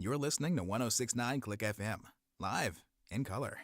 You're listening to 1069 Click FM, live in color.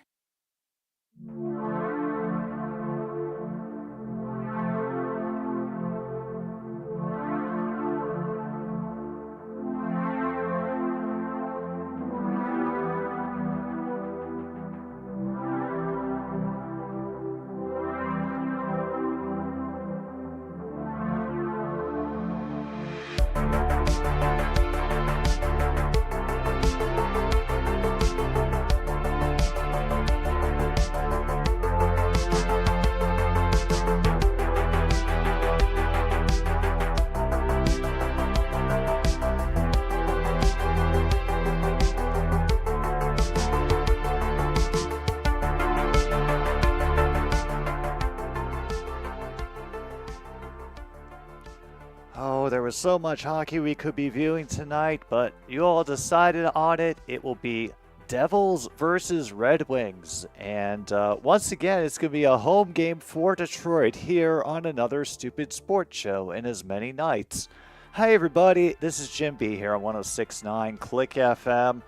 There was so much hockey we could be viewing tonight, but you all decided on it. It will be Devils versus Red Wings. And once again, it's going to be a home game for Detroit here on another Stupid Sports Show in as many nights. Hi, everybody. This is Jim B here on 1069 Click FM.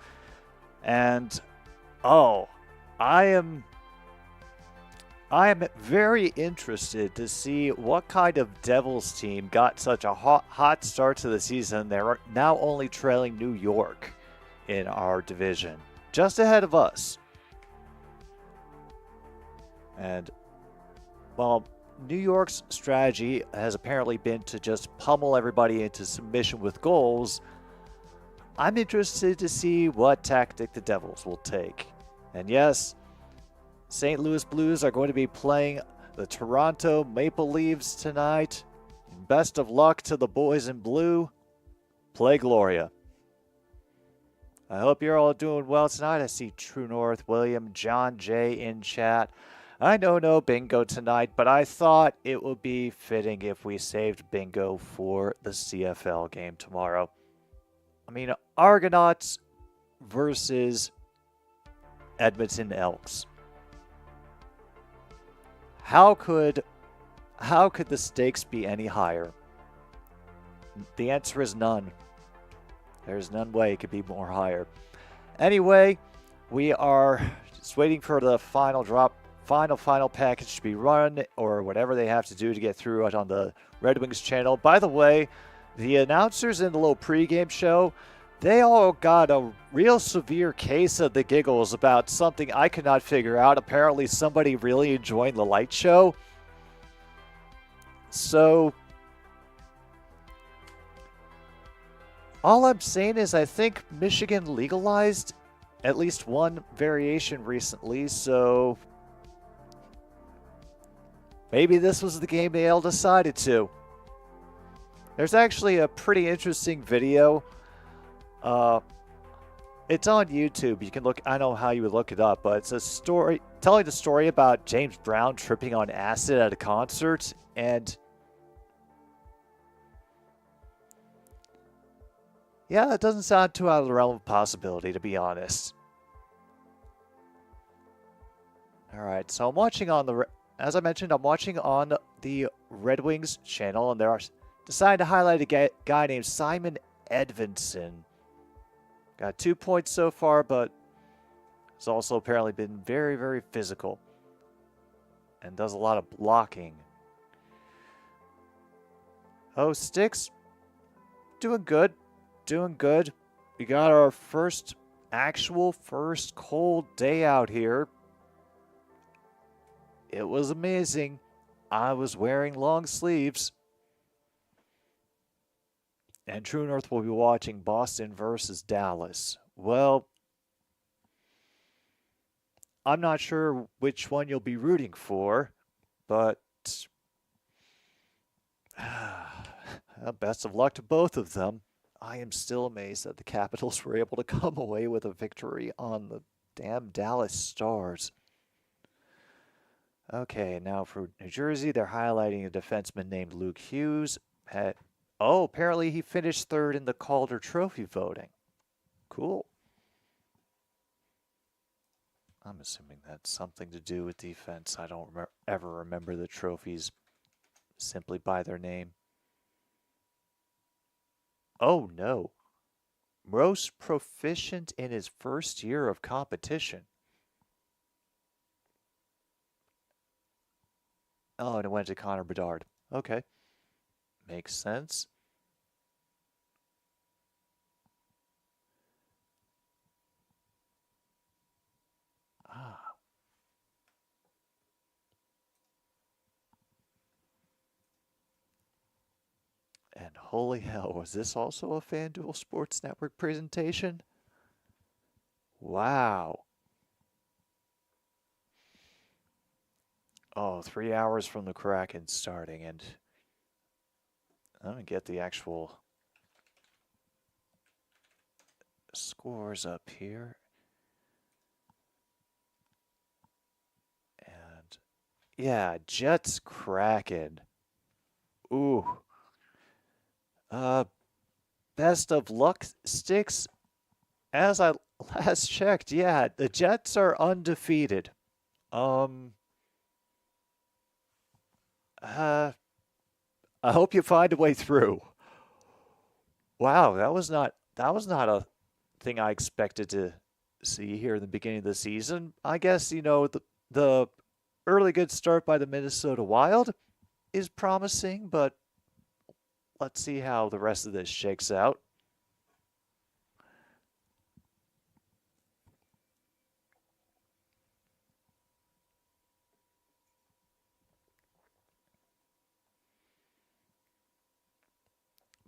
And, I am very interested to see what kind of Devils team got such a hot start to the season. They're now only trailing New York in our division, just ahead of us. And, well, New York's strategy has apparently been to just pummel everybody into submission with goals. I'm interested to see what tactic the Devils will take. And yes, St. Louis Blues are going to be playing the Toronto Maple Leafs tonight. And best of luck to the boys in blue. Play Gloria. I hope you're all doing well tonight. I see True North, William, John J in chat. I know no bingo tonight, but I thought it would be fitting if we saved bingo for the CFL game tomorrow. I mean, Argonauts versus Edmonton Elks. How could the stakes be any higher? The answer is none. There's none way it could be more higher. Anyway, we are just waiting for the final package to be run, or whatever they have to do to get through it on the Red Wings channel. By the way, the announcers in the little pregame show, they all got a real severe case of the giggles about something I could not figure out. Apparently somebody really enjoying the light show. So, all I'm saying is I think Michigan legalized at least one variation recently, so maybe this was the game they all decided to. There's actually a pretty interesting video. It's on YouTube. You can look. I don't know how you would look it up, but it's a story telling the story about James Brown tripping on acid at a concert, and yeah, it doesn't sound too out of the realm of possibility, to be honest. All right, so I'm watching on as I mentioned, I'm watching on the Red Wings channel, and they're deciding to highlight a guy named Simon Edvinsson. Got 2 points so far, but has also apparently been very, very physical and does a lot of blocking. Oh, Sticks, doing good. Doing good. We got our first cold day out here. It was amazing. I was wearing long sleeves. And True North will be watching Boston versus Dallas. Well, I'm not sure which one you'll be rooting for, but best of luck to both of them. I am still amazed that the Capitals were able to come away with a victory on the damn Dallas Stars. Okay, now for New Jersey, they're highlighting a defenseman named Luke Hughes. Apparently he finished third in the Calder Trophy voting. Cool. I'm assuming that's something to do with defense. I don't ever remember the trophies simply by their name. Oh, no. Most proficient in his first year of competition. Oh, and it went to Connor Bedard. Okay. Makes sense. Ah. And holy hell, was this also a FanDuel Sports Network presentation? Wow. Oh, 3 hours from the Kraken starting, and let me get the actual scores up here. And yeah, Jets Kraken. Ooh. Uh, best of luck sticks. As I last checked, yeah, the Jets are undefeated. Um, uh, I hope you find a way through. Wow, that was not a thing I expected to see here in the beginning of the season. I guess, the early good start by the Minnesota Wild is promising, but let's see how the rest of this shakes out.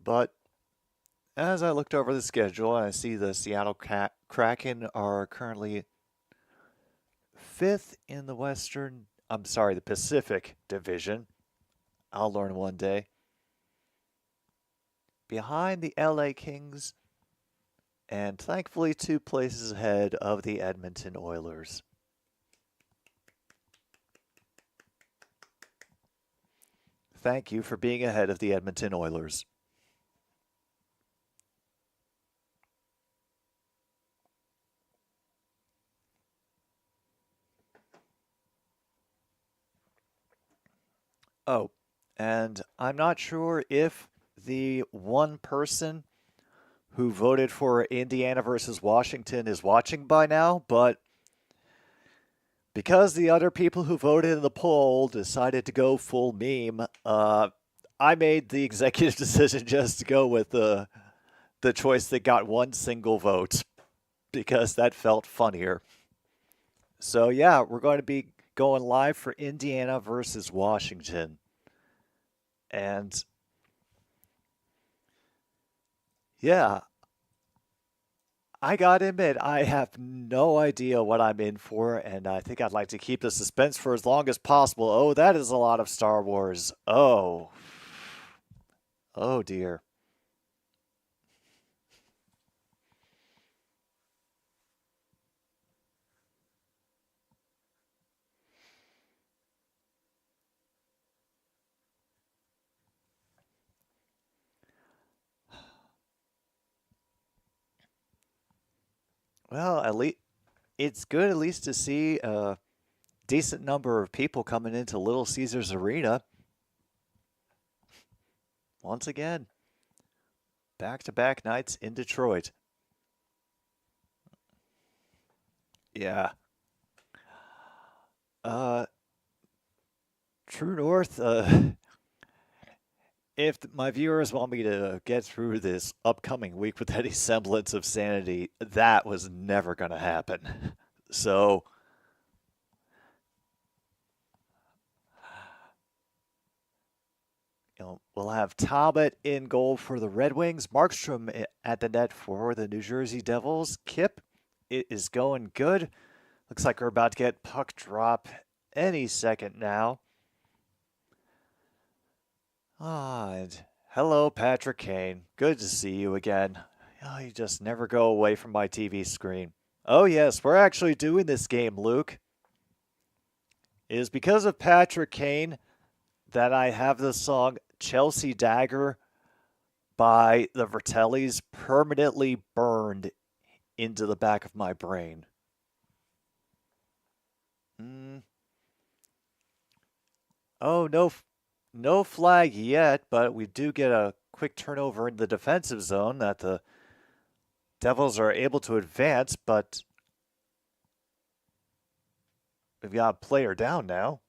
But as I looked over the schedule, I see the Seattle Kraken are currently fifth in the Pacific Division. I'll learn one day. Behind the LA Kings, and thankfully 2 places ahead of the Edmonton Oilers. Thank you for being ahead of the Edmonton Oilers. Oh, and I'm not sure if the one person who voted for Indiana versus Washington is watching by now, but because the other people who voted in the poll decided to go full meme, I made the executive decision just to go with the choice that got one single vote because that felt funnier. So yeah, we're going to be going live for Indiana versus Washington. And yeah, I gotta admit, I have no idea what I'm in for, and I think I'd like to keep the suspense for as long as possible. Oh, that is a lot of Star Wars. Oh, oh dear. Well, at least it's good at least to see a decent number of people coming into Little Caesars Arena once again. Back-to-back nights in Detroit. Yeah. Uh, True North, if my viewers want me to get through this upcoming week with any semblance of sanity, that was never going to happen. So, we'll have Talbot in goal for the Red Wings, Markstrom at the net for the New Jersey Devils. Kip, it is going good. Looks like we're about to get puck drop any second now. And hello, Patrick Kane. Good to see you again. Oh, you just never go away from my TV screen. Oh, yes, we're actually doing this game, Luke. It is because of Patrick Kane that I have the song Chelsea Dagger by the Vertellis permanently burned into the back of my brain. Oh, no flag yet, but we do get a quick turnover in the defensive zone that the Devils are able to advance, but we've got a player down now.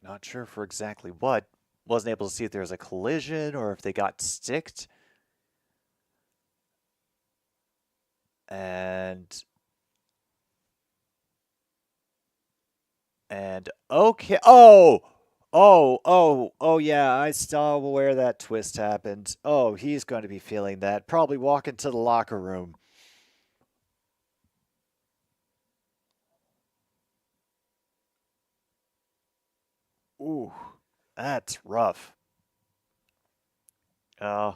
Not sure for exactly what. Wasn't able to see if there was a collision or if they got sticked. And okay. Oh, yeah, I saw where that twist happened. Oh, he's going to be feeling that. Probably walking to the locker room. Ooh, that's rough. Uh,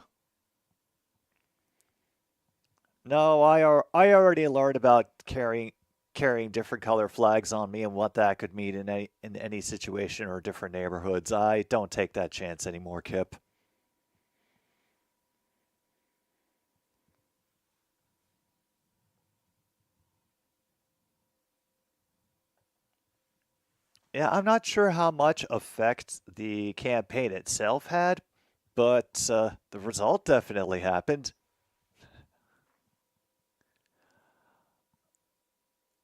no, I already learned about carrying different color flags on me and what that could mean in any situation or different neighborhoods. I don't take that chance anymore, Kip. Yeah, I'm not sure how much effect the campaign itself had, but the result definitely happened.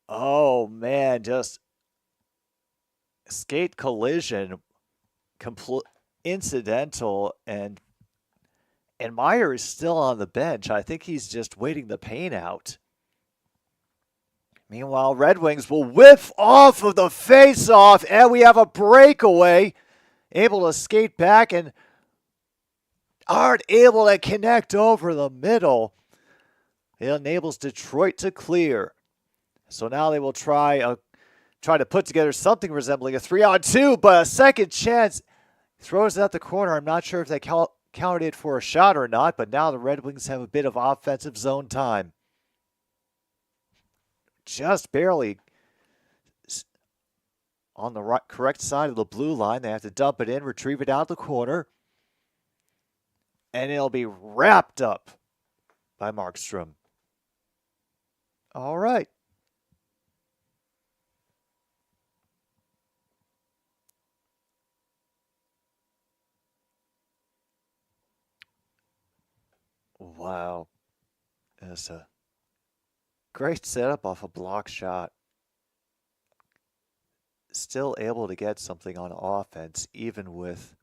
Oh man, just skate collision, complete incidental, and Meyer is still on the bench. I think he's just waiting the pain out. Meanwhile, Red Wings will whiff off of the face-off, and we have a breakaway, able to skate back and aren't able to connect over the middle. It enables Detroit to clear. So now they will try to put together something resembling a 3-on-2, but a second chance throws it at the corner. I'm not sure if they counted it for a shot or not, but now the Red Wings have a bit of offensive zone time. Just barely on the correct side of the blue line. They have to dump it in, retrieve it out the corner, and it'll be wrapped up by Markstrom. All right. Wow. That's a great setup off a block shot. Still able to get something on offense, even with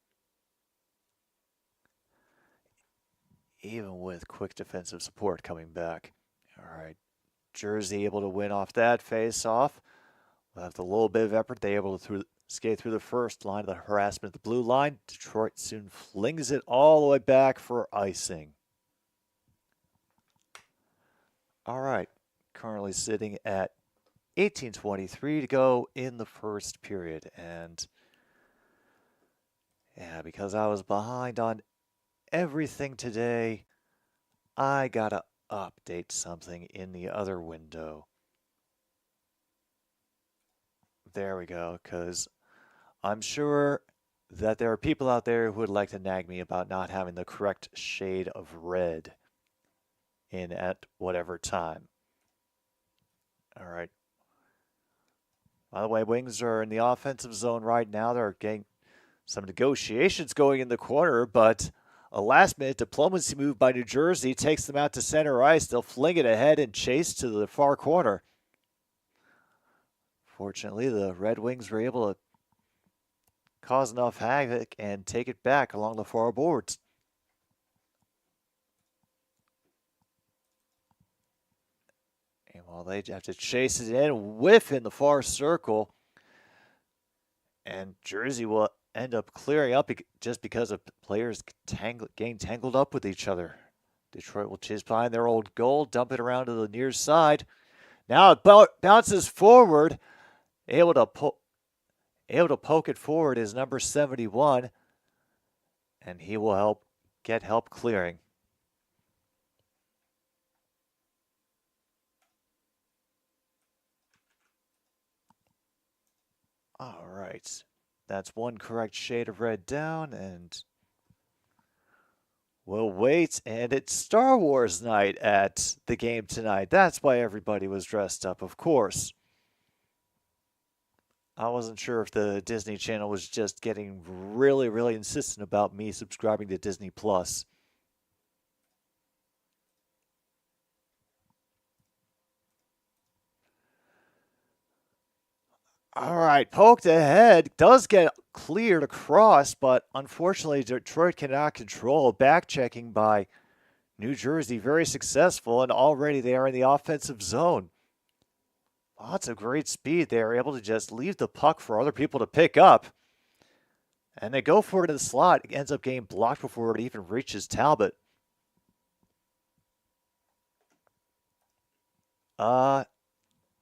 quick defensive support coming back. All right. Jersey able to win off that face-off. With a little bit of effort, they able to skate through the first line of the harassment at the blue line. Detroit soon flings it all the way back for icing. All right. Currently sitting at 18:23 to go in the first period. And yeah, because I was behind on everything today, I gotta update something in the other window. There we go, because I'm sure that there are people out there who would like to nag me about not having the correct shade of red in at whatever time. All right. By the way, Wings are in the offensive zone right now. They're getting some negotiations going in the corner, but a last-minute diplomacy move by New Jersey takes them out to center ice. They'll fling it ahead and chase to the far corner. Fortunately, the Red Wings were able to cause enough havoc and take it back along the far boards. And while they have to chase it in, whiff in the far circle, and Jersey will end up clearing up just because of players getting tangled up with each other. Detroit will chase behind their old goal, dump it around to the near side. Now it bounces forward, able to poke it forward is number 71, and he will get help clearing. All right. That's one correct shade of red down, and we'll wait. And it's Star Wars night at the game tonight. That's why everybody was dressed up, of course. I wasn't sure if the Disney Channel was just getting really, really insistent about me subscribing to Disney Plus. All right, poked ahead. Does get cleared across, but unfortunately Detroit cannot control. Back checking by New Jersey, very successful, and already they are in the offensive zone. Lots of great speed. They are able to just leave the puck for other people to pick up. And they go for it in the slot. It ends up getting blocked before it even reaches Talbot.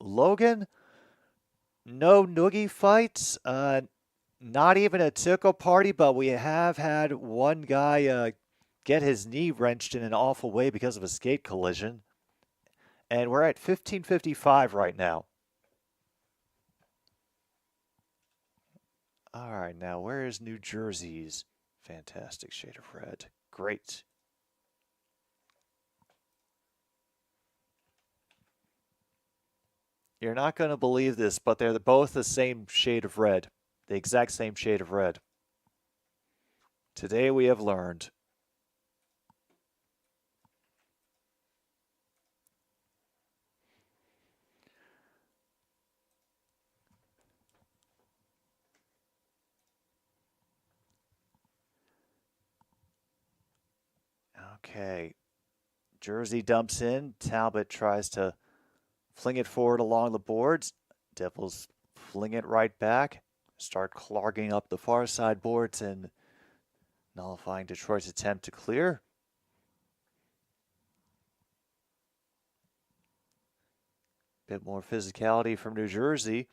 Logan, no noogie fights. Not even a tickle party, but we have had one guy get his knee wrenched in an awful way because of a skate collision. And we're at 15:55 right now. All right, now where is New Jersey's fantastic shade of red? Great. You're not going to believe this, but they're both the same shade of red. The exact same shade of red. Today we have learned. Okay. Jersey dumps in. Talbot tries to fling it forward along the boards. Devils fling it right back. Start clogging up the far side boards and nullifying Detroit's attempt to clear. Bit more physicality from New Jersey,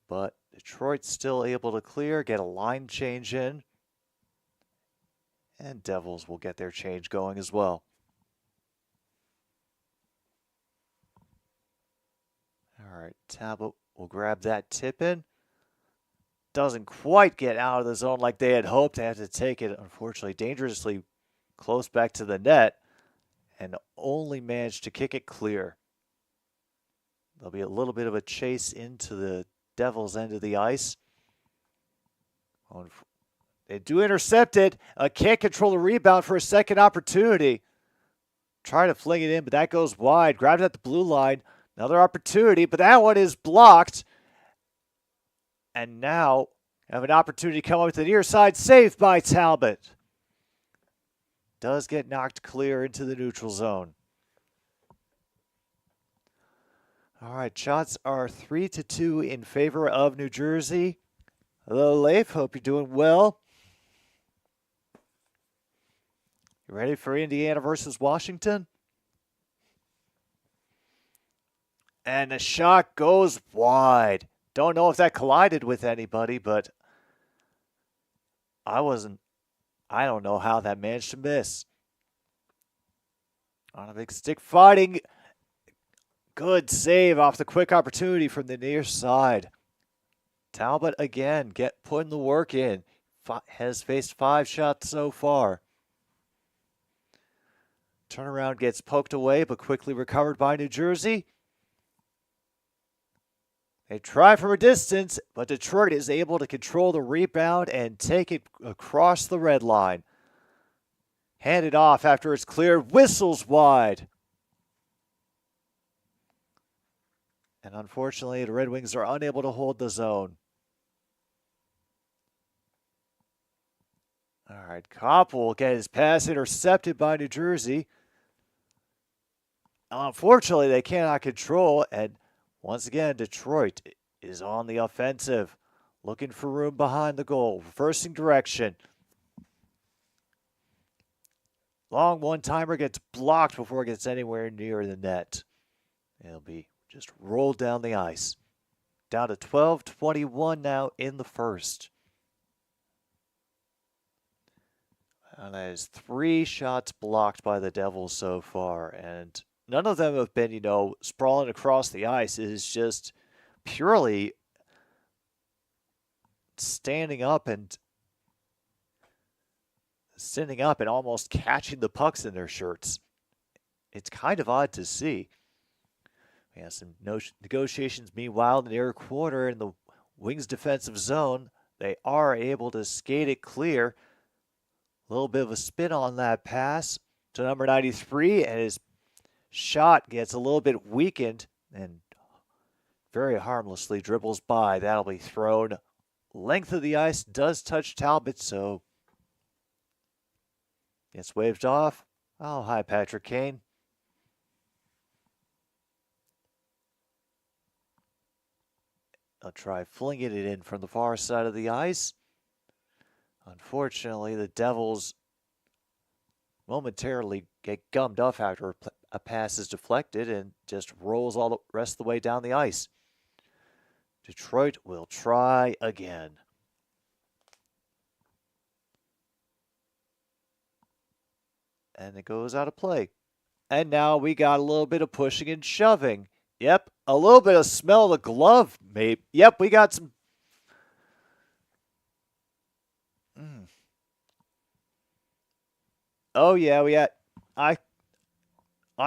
but Detroit's still able to clear, get a line change in, and Devils will get their change going as well. All right, Talbot will grab that tip in. Doesn't quite get out of the zone like they had hoped. They have to take it, unfortunately, dangerously close back to the net and only managed to kick it clear. There'll be a little bit of a chase into the Devils' end of the ice. They do intercept it. Can't control the rebound for a second opportunity. Try to fling it in, but that goes wide. Grabbed at the blue line. Another opportunity, but that one is blocked. And now have an opportunity to come up to the near side. Saved by Talbot. Does get knocked clear into the neutral zone. All right, shots are 3-2 in favor of New Jersey. Hello, Leif. Hope you're doing well. You ready for Indiana versus Washington? And the shot goes wide. Don't know if that collided with anybody, but I don't know how that managed to miss. On a big stick fighting. Good save off the quick opportunity from the near side. Talbot again putting the work in. Has faced 5 shots so far. Turnaround gets poked away, but quickly recovered by New Jersey. They try from a distance, but Detroit is able to control the rebound and take it across the red line. Handed off after it's cleared. Whistles wide. And unfortunately, the Red Wings are unable to hold the zone. All right, Kopp will get his pass intercepted by New Jersey. Unfortunately, they cannot control, and once again, Detroit is on the offensive, looking for room behind the goal, reversing direction. Long one-timer gets blocked before it gets anywhere near the net. It'll be just rolled down the ice. Down to 12:21 now in the first. And that is 3 shots blocked by the Devils so far. And none of them have been, sprawling across the ice. It is just purely standing up and almost catching the pucks in their shirts. It's kind of odd to see. We have some negotiations. Meanwhile, in the near corner in the Wings defensive zone, they are able to skate it clear. A little bit of a spin on that pass to number 93, and his shot gets a little bit weakened and very harmlessly dribbles by. That'll be thrown. Length of the ice does touch Talbot, so it's waved off. Oh, hi, Patrick Kane. I'll try flinging it in from the far side of the ice. Unfortunately, the Devils momentarily get gummed up after a pass is deflected and just rolls all the rest of the way down the ice. Detroit will try again. And it goes out of play. And now we got a little bit of pushing and shoving. Yep, a little bit of smell of the glove, maybe. Yep, we got some. Oh yeah, we had. I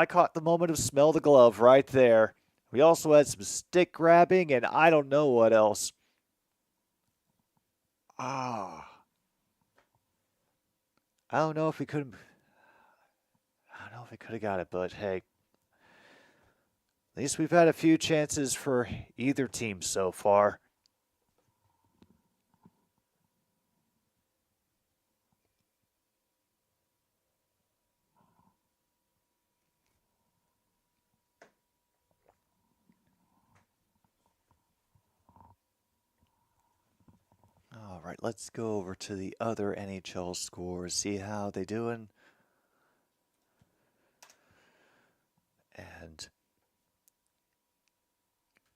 caught the moment of smell the glove right there. We also had some stick grabbing and I don't know what else. I don't know if we could. I don't know if we could have got it, but hey, at least we've had a few chances for either team so far. All right, let's go over to the other NHL scores, see how they doing. And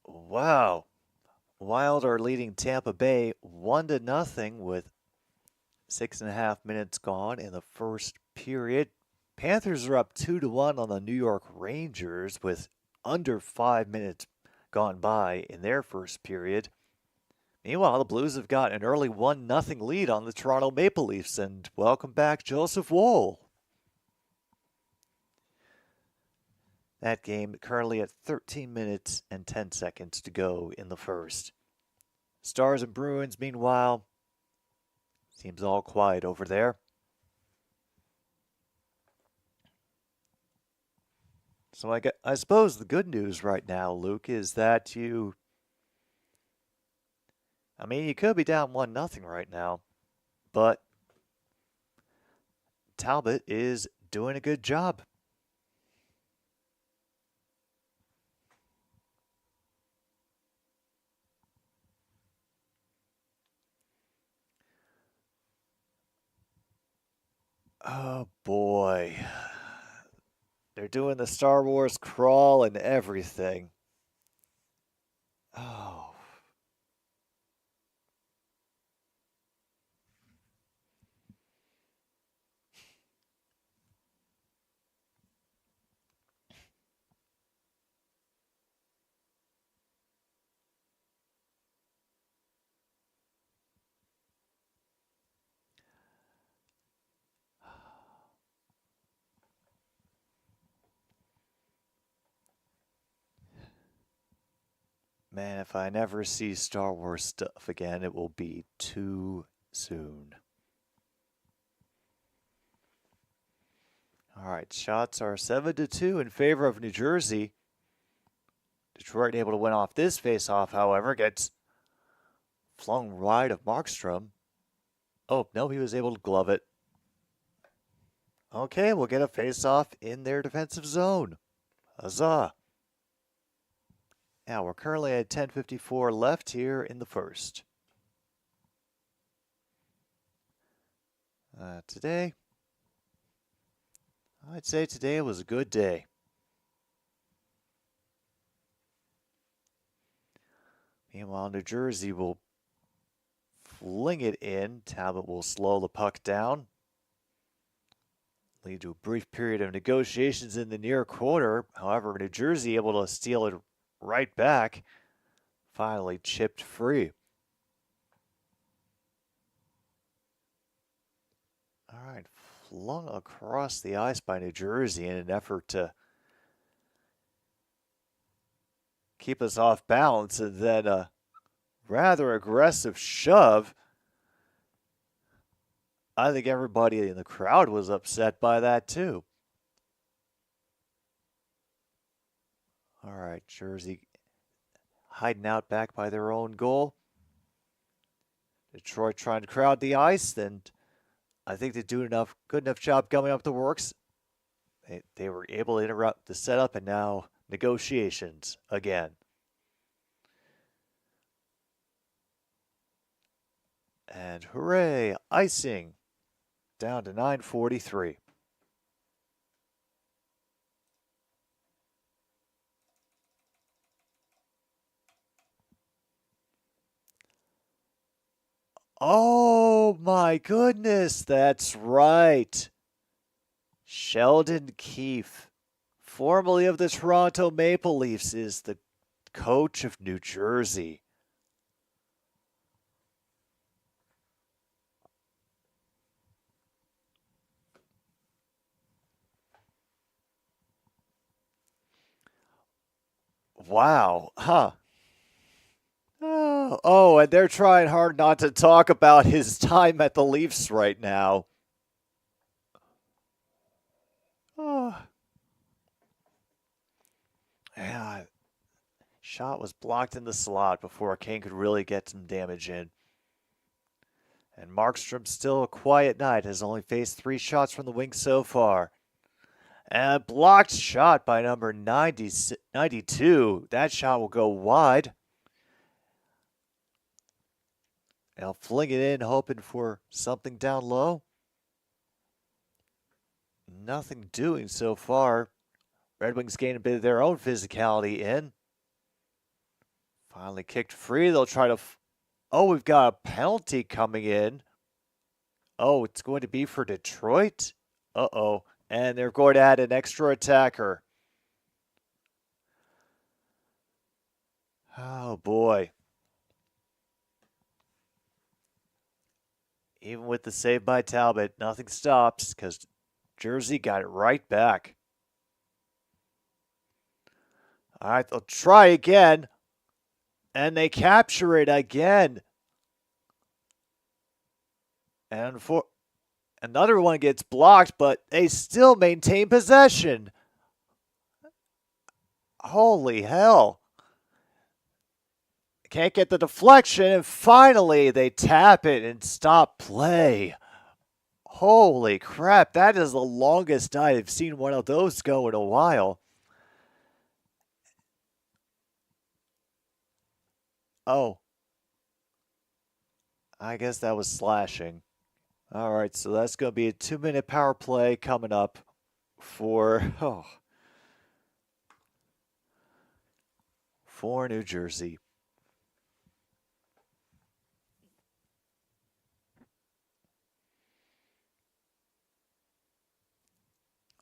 wow, Wild are leading Tampa Bay 1-0 with 6.5 minutes gone in the first period. Panthers are up 2-1 on the New York Rangers with under 5 minutes gone by in their first period. Meanwhile, the Blues have got an early 1-0 lead on the Toronto Maple Leafs, and welcome back Joseph Woll. That game currently at 13 minutes and 10 seconds to go in the first. Stars and Bruins, meanwhile, seems all quiet over there. So I suppose the good news right now, Luke, is that you could be down 1-0 right now, but Talbot is doing a good job. Oh boy. They're doing the Star Wars crawl and everything. Oh. Man, if I never see Star Wars stuff again, it will be too soon. All right, shots are 7-2 in favor of New Jersey. Detroit able to win off this face-off, however, gets flung wide of Markstrom. Oh, no, he was able to glove it. Okay, we'll get a face-off in their defensive zone. Huzzah. Now, we're currently at 10:54 left here in the first. Today, I'd say today was a good day. Meanwhile, New Jersey will fling it in. Talbot will slow the puck down. Lead to a brief period of negotiations in the near corner. However, New Jersey able to steal it right back. Finally chipped free. All right, flung across the ice by New Jersey in an effort to keep us off balance, and then a rather aggressive shove. I think everybody in the crowd was upset by that too. All right, Jersey. hiding out back by their own goal. Detroit trying to crowd the ice, and I think they do good enough job gumming up the works. They were able to interrupt the setup, and now negotiations again. And hooray, icing, down to 9:43. Oh my goodness, that's right. Sheldon Keefe, formerly of the Toronto Maple Leafs, is the coach of New Jersey. Wow, huh? Oh, and they're trying hard not to talk about his time at the Leafs right now. Oh. Yeah, shot was blocked in the slot before Kane could really get some damage in. And Markstrom's still a quiet night, has only faced 3 shots from the wing so far. And a blocked shot by number 92. That shot will go wide. They'll fling it in, hoping for something down low. Nothing doing so far. Red Wings gain a bit of their own physicality in. Finally kicked free. They'll try to... Oh, we've got a penalty coming in. Oh, it's going to be for Detroit? Uh-oh. And they're going to add an extra attacker. Oh, boy. Even with the save by Talbot, nothing stops because Jersey got it right back. All right, they'll try again. And they capture it again. And for another one gets blocked, but they still maintain possession. Holy hell. Can't get the deflection, and finally they tap it and stop play. Holy crap, that is the longest I've seen one of those go in a while. Oh. I guess that was slashing. All right, so that's going to be a 2-minute power play coming up for New Jersey.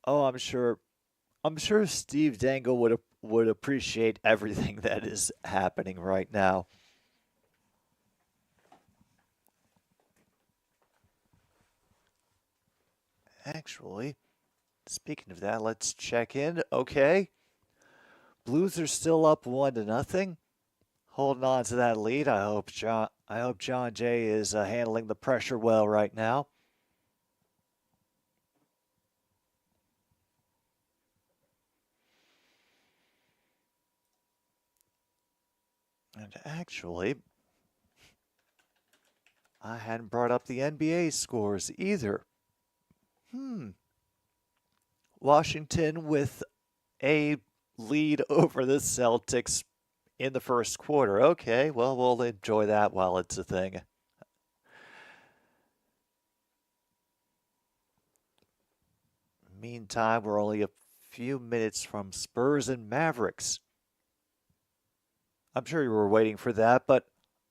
Oh, I'm sure Steve Dangle would appreciate everything that is happening right now. Actually, speaking of that, let's check in. Okay. Blues are still up 1-0. Holding on to that lead. I hope John Jay is handling the pressure well right now. And actually, I hadn't brought up the NBA scores either. Washington with a lead over the Celtics in the first quarter. Okay, well, we'll enjoy that while it's a thing. Meantime, we're only a few minutes from Spurs and Mavericks. I'm sure you were waiting for that, but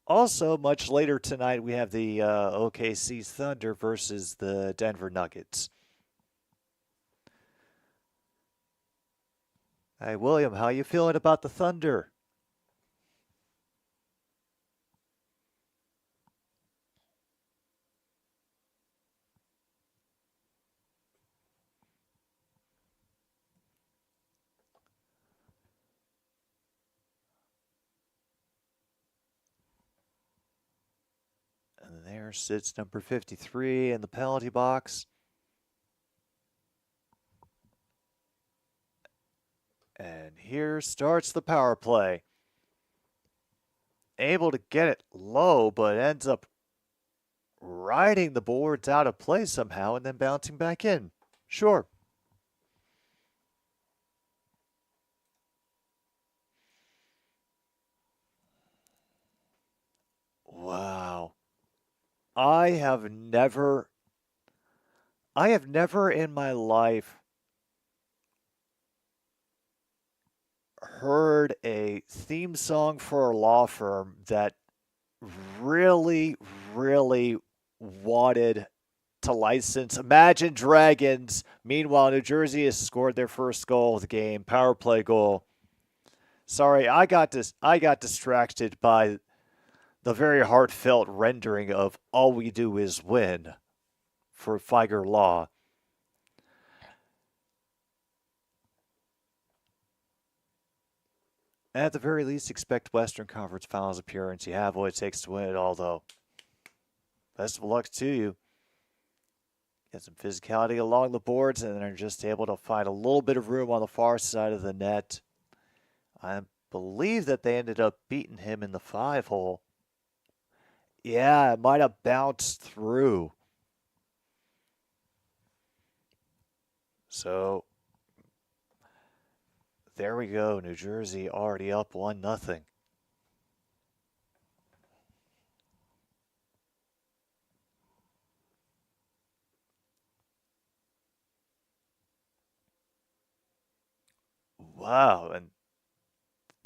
also much later tonight we have the OKC Thunder versus the Denver Nuggets. Hey, William, how you feeling about the Thunder? And there sits number 53 in the penalty box. And here starts the power play. able to get it low, but ends up riding the boards out of play somehow and then bouncing back in. Sure. Wow. I have never in my life heard a theme song for a law firm that really, really wanted to license Imagine Dragons. Meanwhile, New Jersey has scored their first goal of the game, power play goal. Sorry, I got distracted by the very heartfelt rendering of All We Do Is Win for Figer Law. At the very least, expect Western Conference Finals appearance. You have what it takes to win it all, though. Best of luck to you. Get some physicality along the boards, and then are just able to find a little bit of room on the far side of the net. I believe that they ended up beating him in the 5-hole. Yeah, it might have bounced through. So, there we go. New Jersey already up 1-0. Wow, and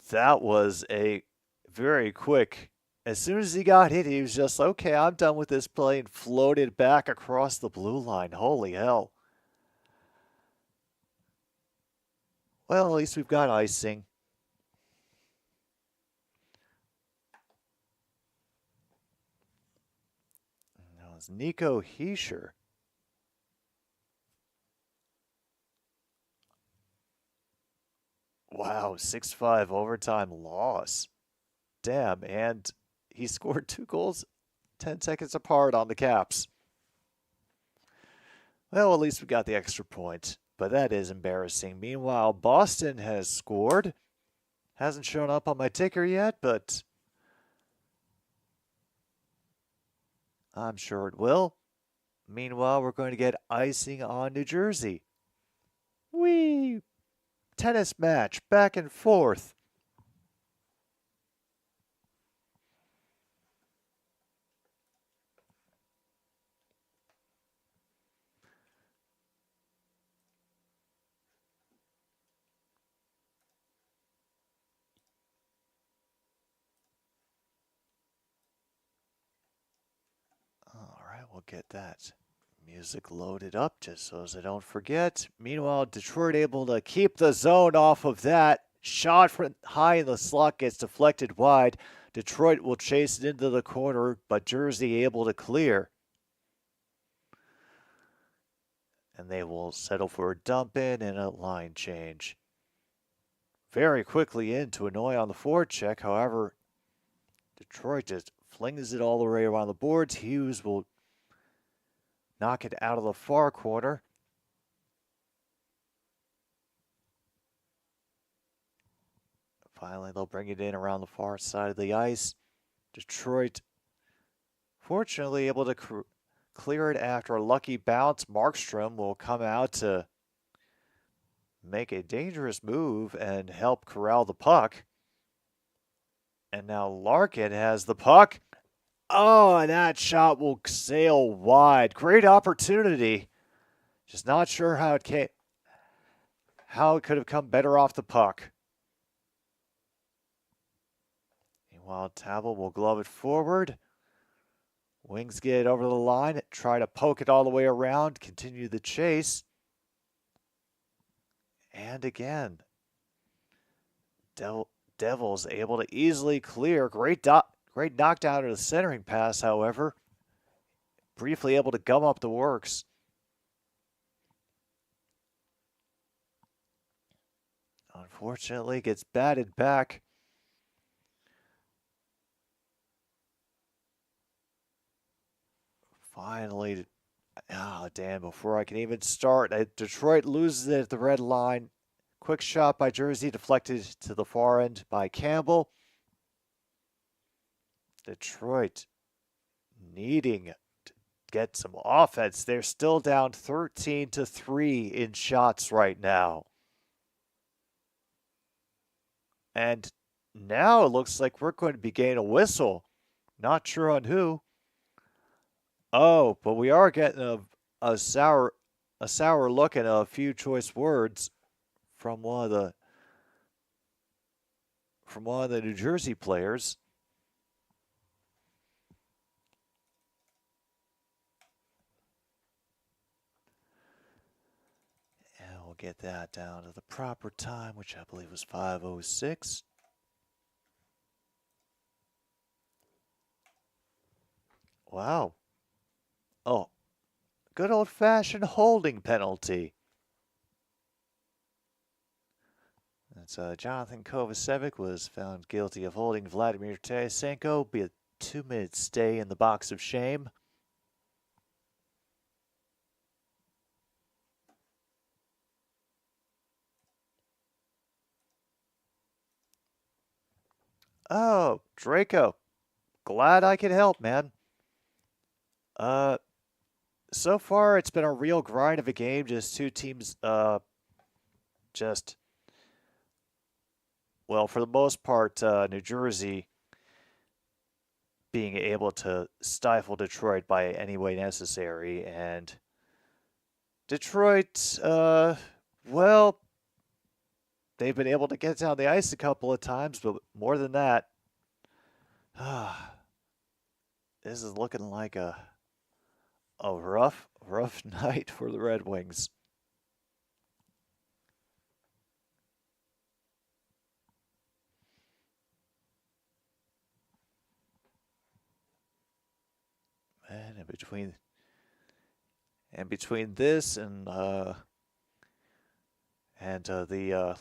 that was a very quick. As soon as he got hit, he was just, okay, I'm done with this play, and floated back across the blue line. Holy hell. Well, at least we've got icing. That was Nico Hischier. Wow, 6-5 overtime loss. Damn, and he scored 2 goals 10 seconds apart on the Caps. Well, at least we got the extra point, but that is embarrassing. Meanwhile, Boston has scored. Hasn't shown up on my ticker yet, but I'm sure it will. Meanwhile, we're going to get icing on New Jersey. Whee! Tennis match, back and forth. All right, we'll get that music loaded up just so as I don't forget. Meanwhile, Detroit able to keep the zone off of that. Shot from high in the slot gets deflected wide. Detroit will chase it into the corner, but Jersey able to clear. And they will settle for a dump in and a line change. Very quickly in to annoy on the forecheck. However, Detroit just flings it all the way around the boards. Hughes will knock it out of the far corner. Finally, they'll bring it in around the far side of the ice. Detroit, fortunately, able to clear it after a lucky bounce. Markstrom will come out to make a dangerous move and help corral the puck. And now Larkin has the puck. Oh, and that shot will sail wide. Great opportunity. Just not sure how it could have come better off the puck. Meanwhile, Tabo will glove it forward. Wings get it over the line. Try to poke it all the way around. Continue the chase. And again, Devils able to easily clear. Great knockdown to the centering pass, however. Briefly able to gum up the works. Unfortunately, gets batted back. Finally, damn, before I can even start, Detroit loses it at the red line. Quick shot by Jersey, deflected to the far end by Campbell. Detroit needing to get some offense. They're still down 13-3 in shots right now. And now it looks like we're going to be getting a whistle. Not sure on who. Oh, but we are getting a sour look and a few choice words from one of the New Jersey players. And we'll get that down to the proper time, which I believe was 5:06. Wow. Oh, good old-fashioned holding penalty. That's Jonathan Kovacevic was found guilty of holding Vladimir Tarasenko. Be a 2-minute stay in the box of shame. Oh, Draco. Glad I could help, man. So far it's been a real grind of a game. Just two teams, well, for the most part, New Jersey being able to stifle Detroit by any way necessary. And Detroit, well, they've been able to get down the ice a couple of times, but more than that, this is looking like a rough night for the Red Wings. And between this and the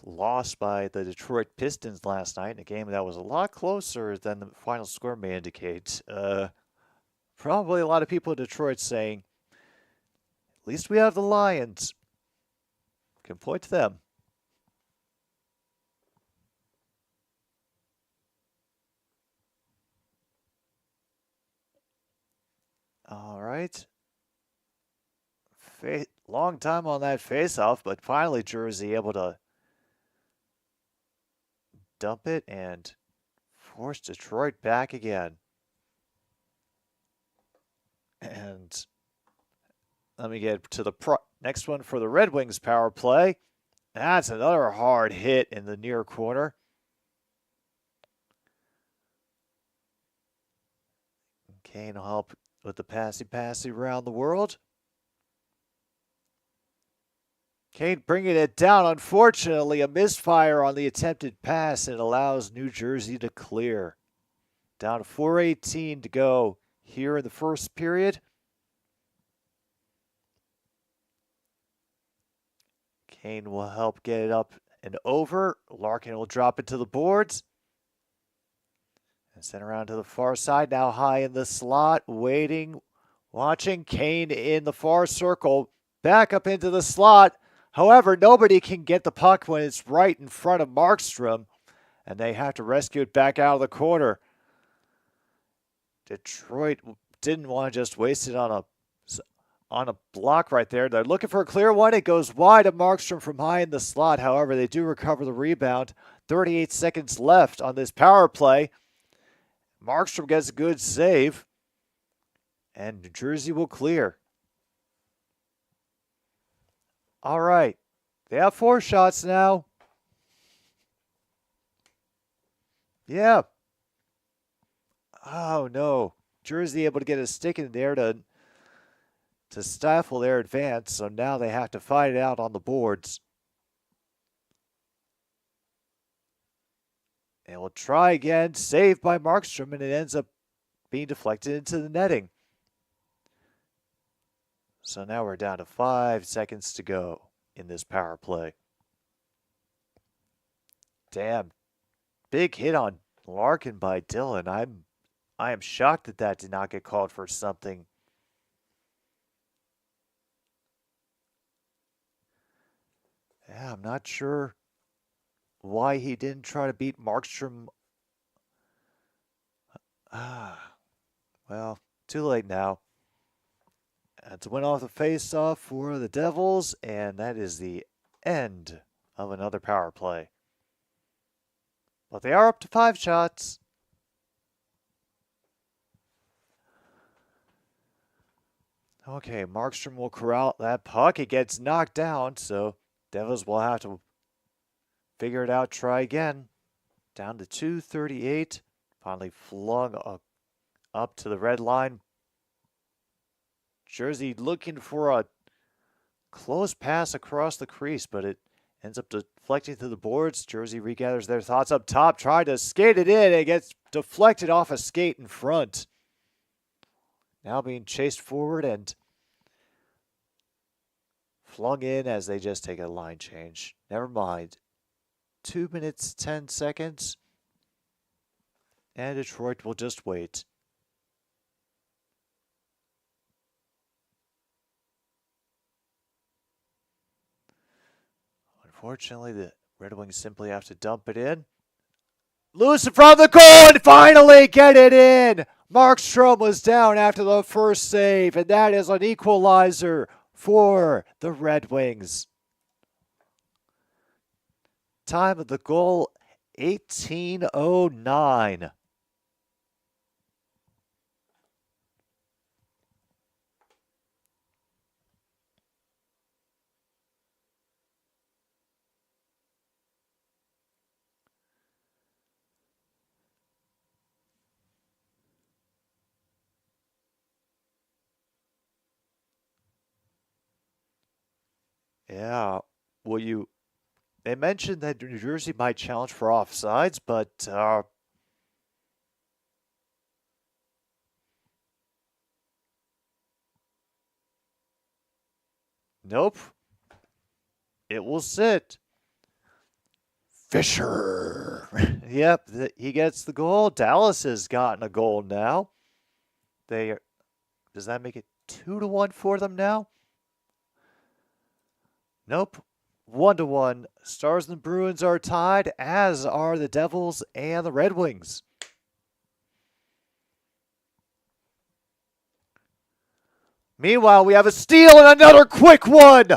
loss by the Detroit Pistons last night in a game that was a lot closer than the final score may indicate, probably a lot of people in Detroit saying, at least we have the Lions. Can point to them. All right. Long time on that faceoff, but finally Jersey able to dump it and force Detroit back again. And let me get to the next one for the Red Wings power play. That's another hard hit in the near corner. Kane will help with the passy around the world. Kane bringing it down. Unfortunately, a misfire on the attempted pass, and allows New Jersey to clear. Down to 4:18 to go here in the first period. Kane will help get it up and over. Larkin will drop it to the boards. And send around to the far side. Now high in the slot. Waiting. Watching. Kane in the far circle. Back up into the slot. However, nobody can get the puck when it's right in front of Markstrom. And they have to rescue it back out of the corner. Detroit didn't want to just waste it on a block right there. They're looking for a clear one. It goes wide of Markstrom from high in the slot. However, they do recover the rebound. 38 seconds left on this power play. Markstrom gets a good save. And New Jersey will clear. All right. They have 4 shots now. Yeah. Oh, no. Jersey able to get a stick in there to stifle their advance, so now they have to fight it out on the boards. And we'll try again, saved by Markstrom, and it ends up being deflected into the netting. So now we're down to 5 seconds to go in this power play. Damn. Big hit on Larkin by Dillon. I am shocked that did not get called for something. Yeah, I'm not sure why he didn't try to beat Markstrom Well, too late now. It's a win off the face-off for the Devils, and that is the end of another power play. But they are up to 5 shots. Okay, Markstrom will corral that puck. It gets knocked down, so Devils will have to figure it out, try again. Down to 2:38. Finally flung up to the red line. Jersey looking for a close pass across the crease, but it ends up deflecting to the boards. Jersey regathers their thoughts up top, tried to skate it in. It gets deflected off a skate in front. Now being chased forward and flung in as they just take a line change. Never mind. 2 minutes, 10 seconds. And Detroit will just wait. Unfortunately, the Red Wings simply have to dump it in. Loose in front of the goal and finally get it in. Markstrom was down after the first save, and that is an equalizer for the Red Wings. Time of the goal, 18:09. Yeah, well, they mentioned that New Jersey might challenge for offsides, but nope. It will sit. Fisher. Yep, he gets the goal. Dallas has gotten a goal now. Does that make it 2-1 for them now? Nope. 1-1. Stars and the Bruins are tied, as are the Devils and the Red Wings. Meanwhile, we have a steal and another quick one.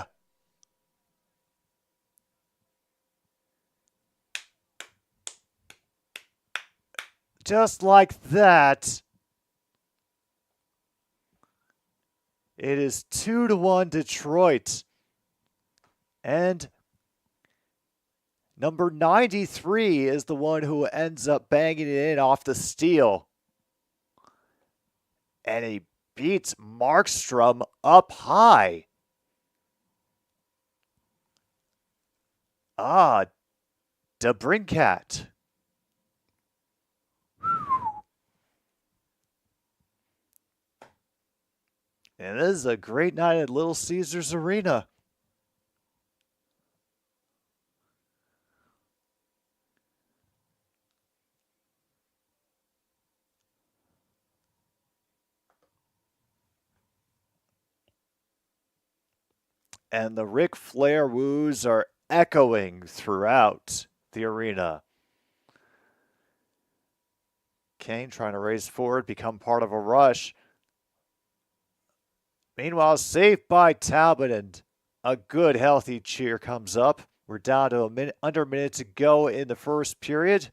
Just like that. It is 2-1 Detroit. And number 93 is the one who ends up banging it in off the steal. And he beats Markstrom up high. DeBrincat. And this is a great night at Little Caesars Arena. And the Ric Flair woos are echoing throughout the arena. Kane trying to race forward, become part of a rush. Meanwhile, saved by Talbot, and a good, healthy cheer comes up. We're down to under a minute to go in the first period.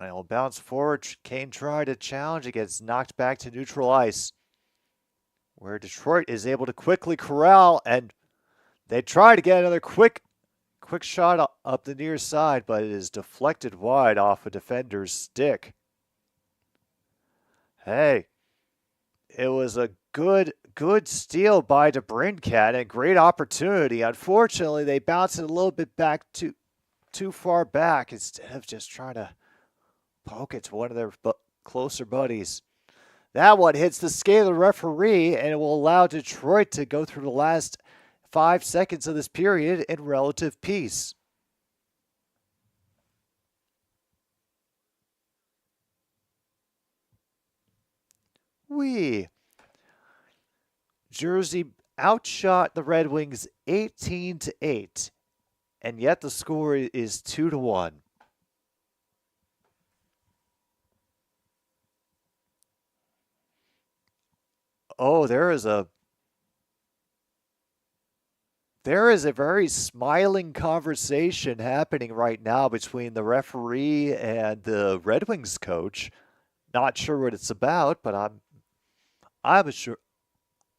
And will bounce forward. Kane tried to challenge. It gets knocked back to neutral ice, where Detroit is able to quickly corral, and they try to get another quick shot up the near side, but it is deflected wide off a defender's stick. Hey, it was a good steal by DeBrincat and great opportunity. Unfortunately, they bounced it a little bit back too far back instead of just trying to poke it to one of their closer buddies. That one hits the skate of the referee, and it will allow Detroit to go through the last 5 seconds of this period in relative peace. Jersey outshot the Red Wings 18-8, and yet the score is 2-1. Oh, there is a very smiling conversation happening right now between the referee and the Red Wings coach. Not sure what it's about, but I'm sure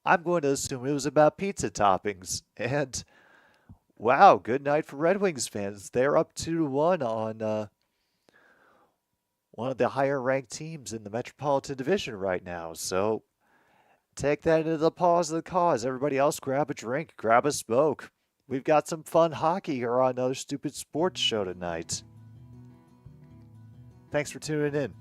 I'm going to assume it was about pizza toppings. And wow, good night for Red Wings fans. They're up 2-1 on one of the higher ranked teams in the Metropolitan Division right now. So take that into the pause of the cause. Everybody else, grab a drink, grab a smoke. We've got some fun hockey here on another stupid sports show tonight. Thanks for tuning in.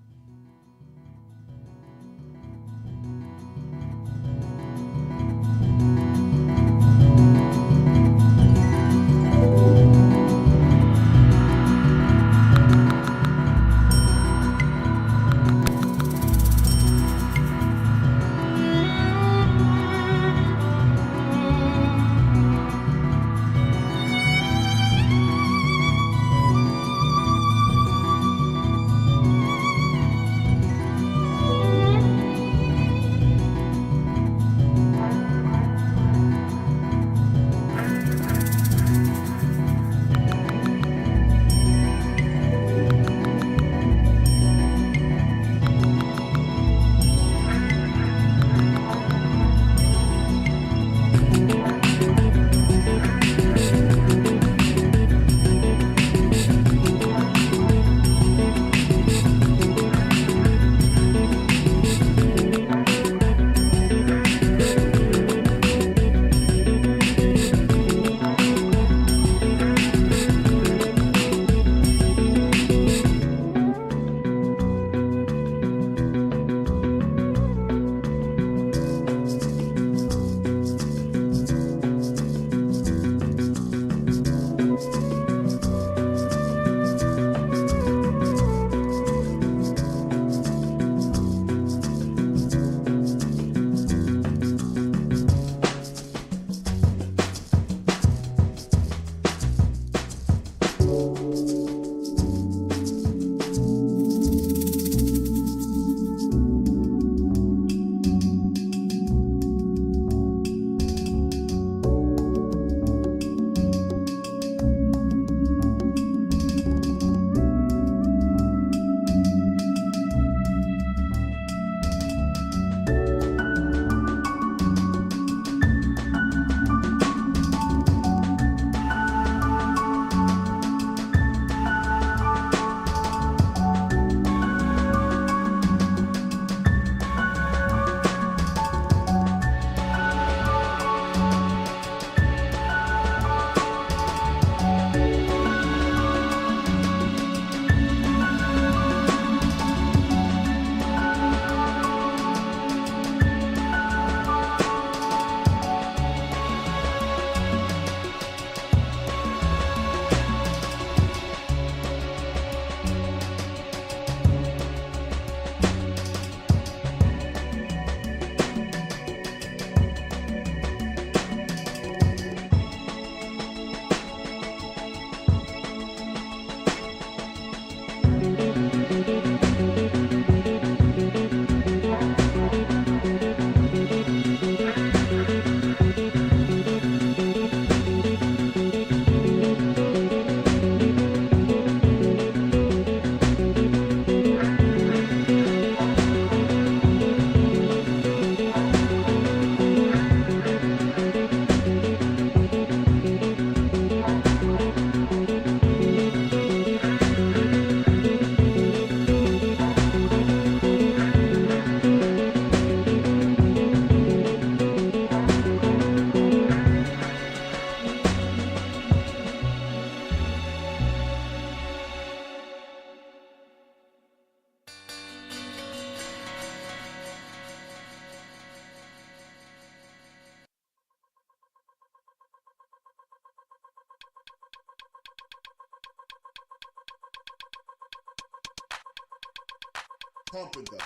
Pump it up.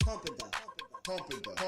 Pump it up. Pump it up.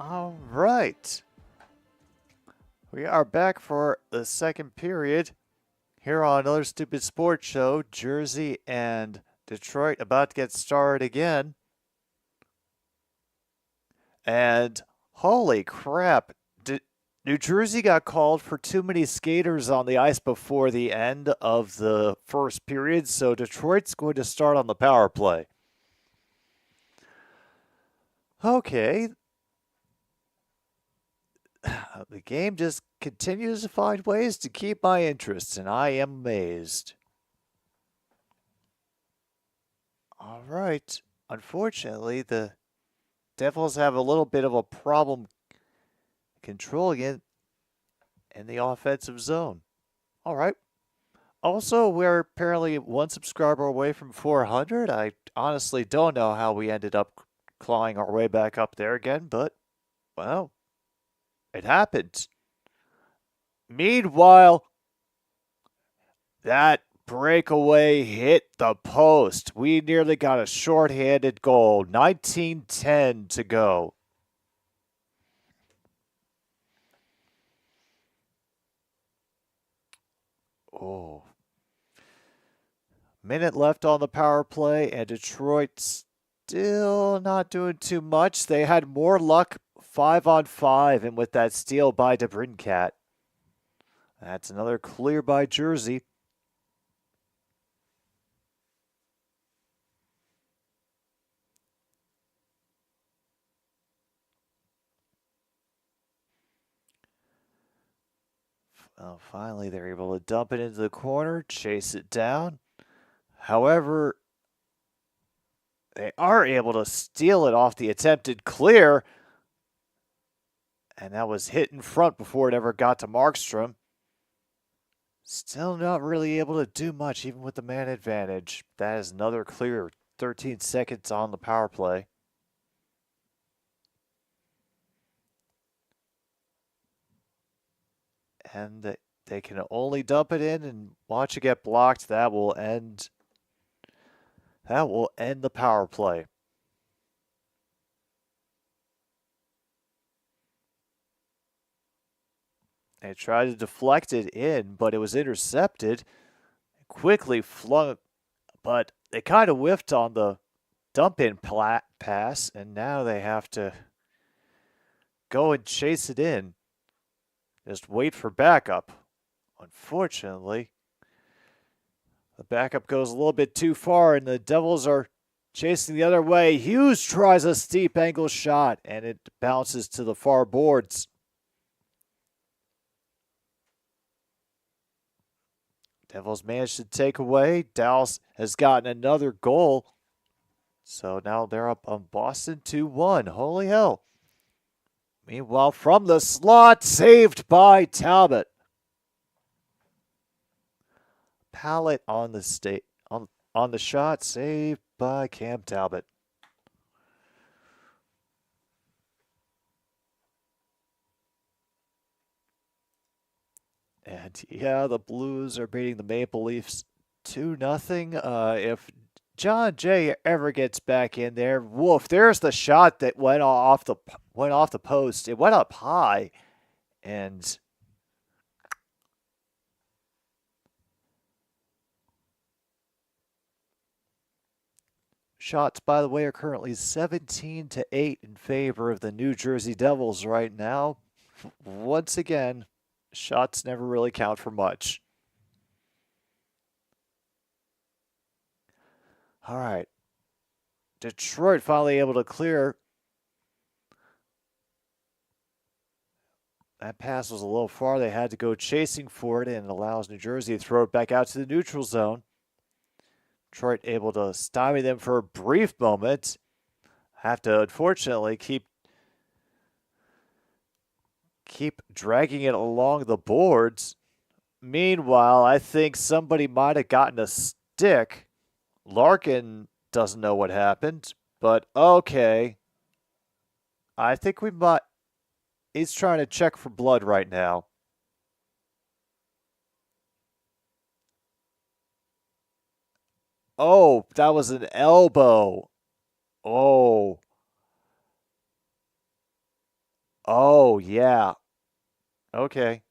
All right. We are back for the second period here on another Stupid Sports Show. Jersey and Detroit about to get started again. And holy crap, New Jersey got called for too many skaters on the ice before the end of the first period, so Detroit's going to start on the power play. Okay. The game just continues to find ways to keep my interest, and I am amazed. All right. Unfortunately, the Devils have a little bit of a problem controlling it in the offensive zone. All right. Also, we're apparently one subscriber away from 400. I honestly don't know how we ended up clawing our way back up there again, but, well, it happened. Meanwhile, that breakaway hit the post. We nearly got a shorthanded goal. 19:10 to go. Oh. Minute left on the power play, and Detroit still not doing too much. They had more luck 5-on-5, and with that steal by DeBrincat. That's another clear by Jersey. Well, finally, they're able to dump it into the corner, chase it down. However, they are able to steal it off the attempted clear. And that was hit in front before it ever got to Markstrom. Still not really able to do much, even with the man advantage. That is another clear. 13 seconds on the power play. And they can only dump it in and watch it get blocked. That will end the power play. They tried to deflect it in, but it was intercepted. Quickly flung, but they kind of whiffed on the dump-in pass, and now they have to go and chase it in. Just wait for backup. Unfortunately, the backup goes a little bit too far, and the Devils are chasing the other way. Hughes tries a steep angle shot, and it bounces to the far boards. Devils managed to take away. Dallas has gotten another goal. So now they're up on Boston 2-1. Holy hell. Meanwhile, from the slot, saved by Talbot. Pallet on the on the shot, saved by Cam Talbot. And yeah, the Blues are beating the Maple Leafs 2-0. If John Jay ever gets back in there, woof, there's the shot that went off the post. It went up high, and shots, by the way, are currently 17-8 in favor of the New Jersey Devils right now. Once again, shots never really count for much. All right. Detroit finally able to clear. That pass was a little far. They had to go chasing for it, and it allows New Jersey to throw it back out to the neutral zone. Detroit able to stymie them for a brief moment. Have to, unfortunately, keep dragging it along the boards. Meanwhile, I think somebody might have gotten a stick. Larkin doesn't know what happened, but okay. I think we might. He's trying to check for blood right now. Oh, that was an elbow. Oh. Oh, yeah. Okay.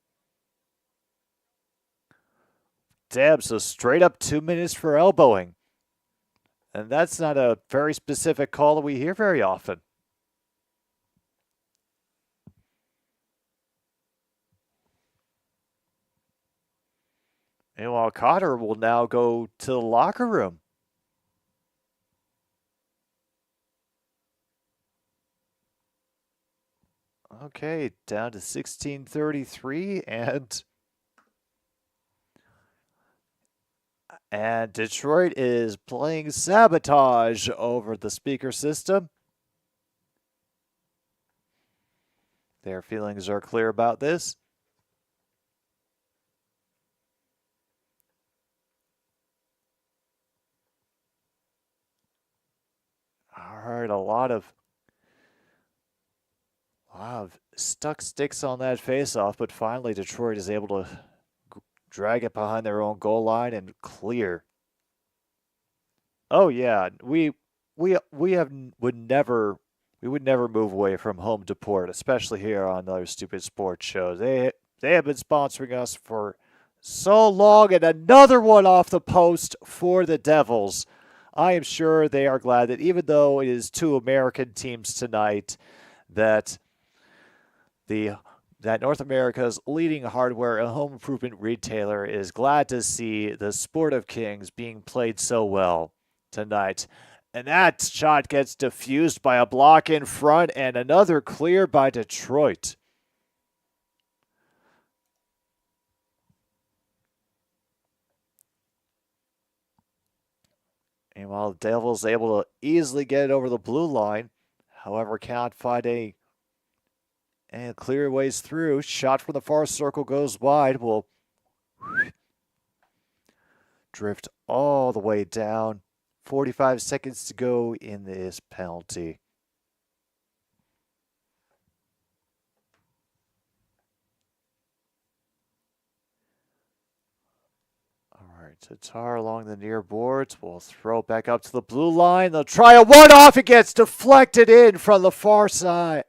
Damn, so straight up 2 minutes for elbowing. And that's not a very specific call that we hear very often. Meanwhile, Cotter will now go to the locker room. Okay, down to 16:33, and Detroit is playing sabotage over the speaker system. Their feelings are clear about this. All right, a lot of stuck sticks on that faceoff, but finally Detroit is able to drag it behind their own goal line and clear. Oh yeah, we would never move away from home to port, especially here on other stupid sports shows. They have been sponsoring us for so long, and another one off the post for the Devils. I am sure they are glad that even though it is two American teams tonight, that North America's leading hardware and home improvement retailer is glad to see the Sport of Kings being played so well tonight. And that shot gets diffused by a block in front, and another clear by Detroit. Meanwhile, the Devils able to easily get it over the blue line. However, cannot find and clear ways through. Shot from the far circle goes wide. Will drift all the way down. 45 seconds to go in this penalty. All right, Tatar along the near boards will throw it back up to the blue line. They'll try a one-off. It gets deflected in from the far side.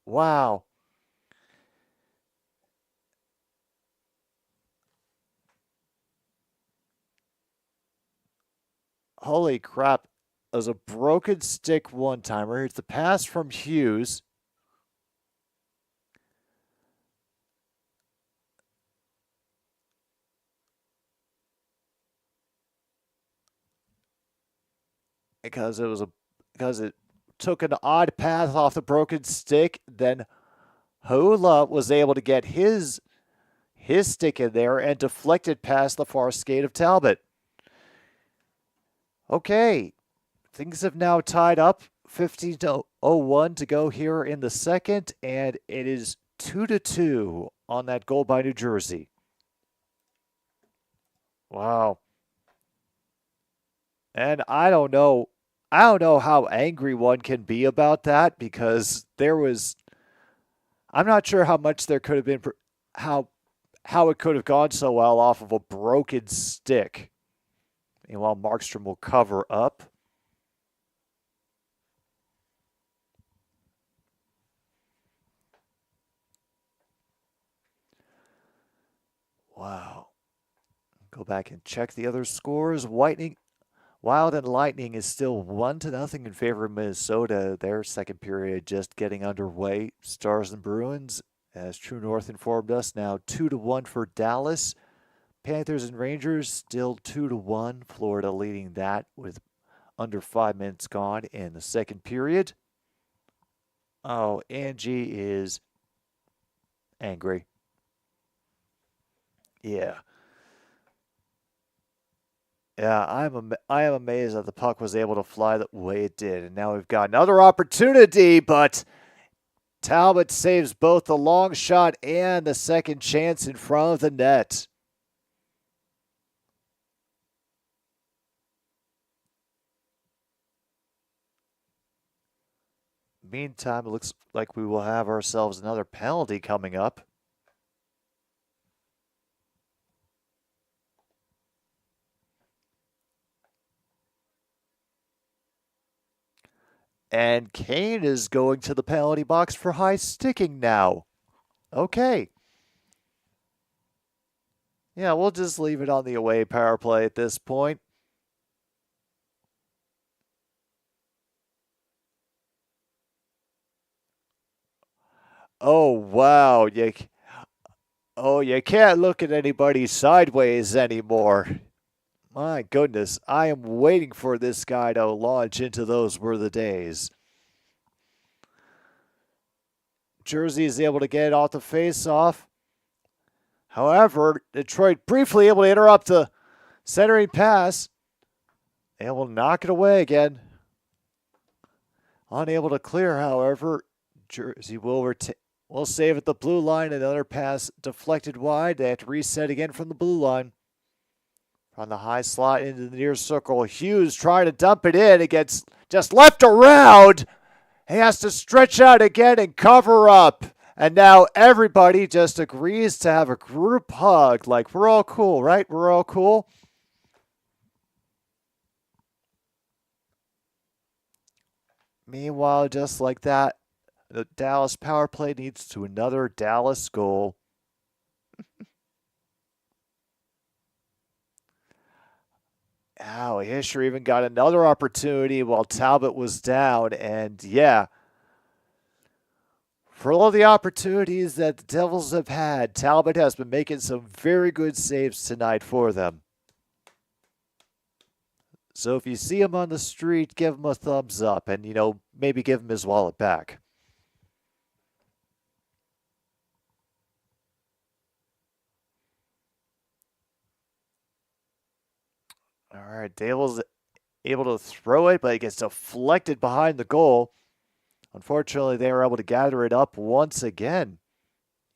Wow. Holy crap. It was a broken stick one-timer. Here's the pass from Hughes. Because it took an odd path off the broken stick. Then Hula was able to get his stick in there and deflected past the far skate of Talbot. Okay, things have now tied up. 15:01 to go here in the second, and it is 2-2 on that goal by New Jersey. Wow. And I don't know how angry one can be about that, because I'm not sure how much there could have been, how how it could have gone so well off of a broken stick. Meanwhile, Markstrom will cover up. Wow. Go back and check the other scores. Wild and Lightning is still 1-0 in favor of Minnesota. Their second period just getting underway. Stars and Bruins, as True North informed us, now 2-1 for Dallas. Panthers and Rangers still 2-1. Florida leading that with under 5 minutes gone in the second period. Oh, Angie is angry. Yeah. Yeah, I am amazed that the puck was able to fly the way it did. And now we've got another opportunity, but Talbot saves both the long shot and the second chance in front of the net. Meantime, it looks like we will have ourselves another penalty coming up. And Kane is going to the penalty box for high sticking now. Okay. Yeah, we'll just leave it on the away power play at this point. Oh, wow. You can't look at anybody sideways anymore. My goodness, I am waiting for this guy to launch into those were the days. Jersey is able to get it off the face-off. However, Detroit briefly able to interrupt the centering pass. And will knock it away again. Unable to clear, however, Jersey will save at the blue line. Another pass deflected wide. They have to reset again from the blue line. On the high slot into the near circle. Hughes trying to dump it in. It gets just left around. He has to stretch out again and cover up. And now everybody just agrees to have a group hug. Like, we're all cool, right? We're all cool. Meanwhile, just like that, the Dallas power play needs to another Dallas goal. Ow, Hischer even got another opportunity while Talbot was down. And yeah, for all the opportunities that the Devils have had, Talbot has been making some very good saves tonight for them. So if you see him on the street, give him a thumbs up and, maybe give him his wallet back. All right, Dable's able to throw it, but it gets deflected behind the goal. Unfortunately, they were able to gather it up once again,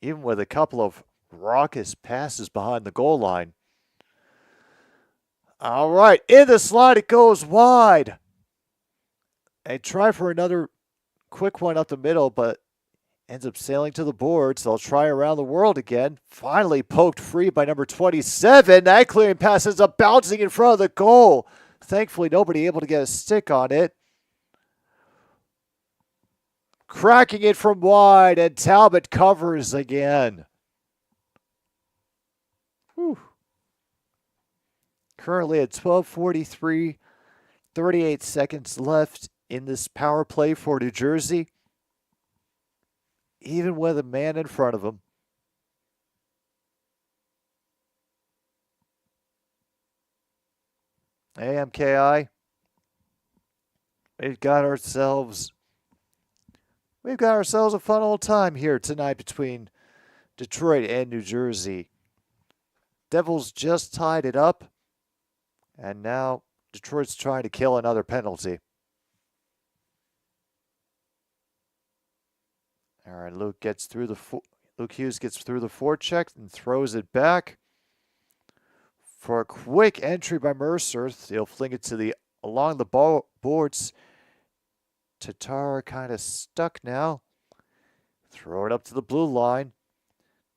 even with a couple of raucous passes behind the goal line. All right, in the slot, it goes wide. And try for another quick one up the middle, but ends up sailing to the boards. They'll try around the world again. Finally poked free by number 27. That clearing pass ends up bouncing in front of the goal. Thankfully, nobody able to get a stick on it. Cracking it from wide, and Talbot covers again. Whew. Currently at 12:43, 38 seconds left in this power play for New Jersey. Even with a man in front of him. AMKI, we've got ourselves a fun old time here tonight between Detroit and New Jersey. Devils just tied it up, and now Detroit's trying to kill another penalty. All right, Luke Hughes gets through the forecheck and throws it back. For a quick entry by Mercer, he'll fling it along the boards. Tatar kind of stuck now. Throw it up to the blue line.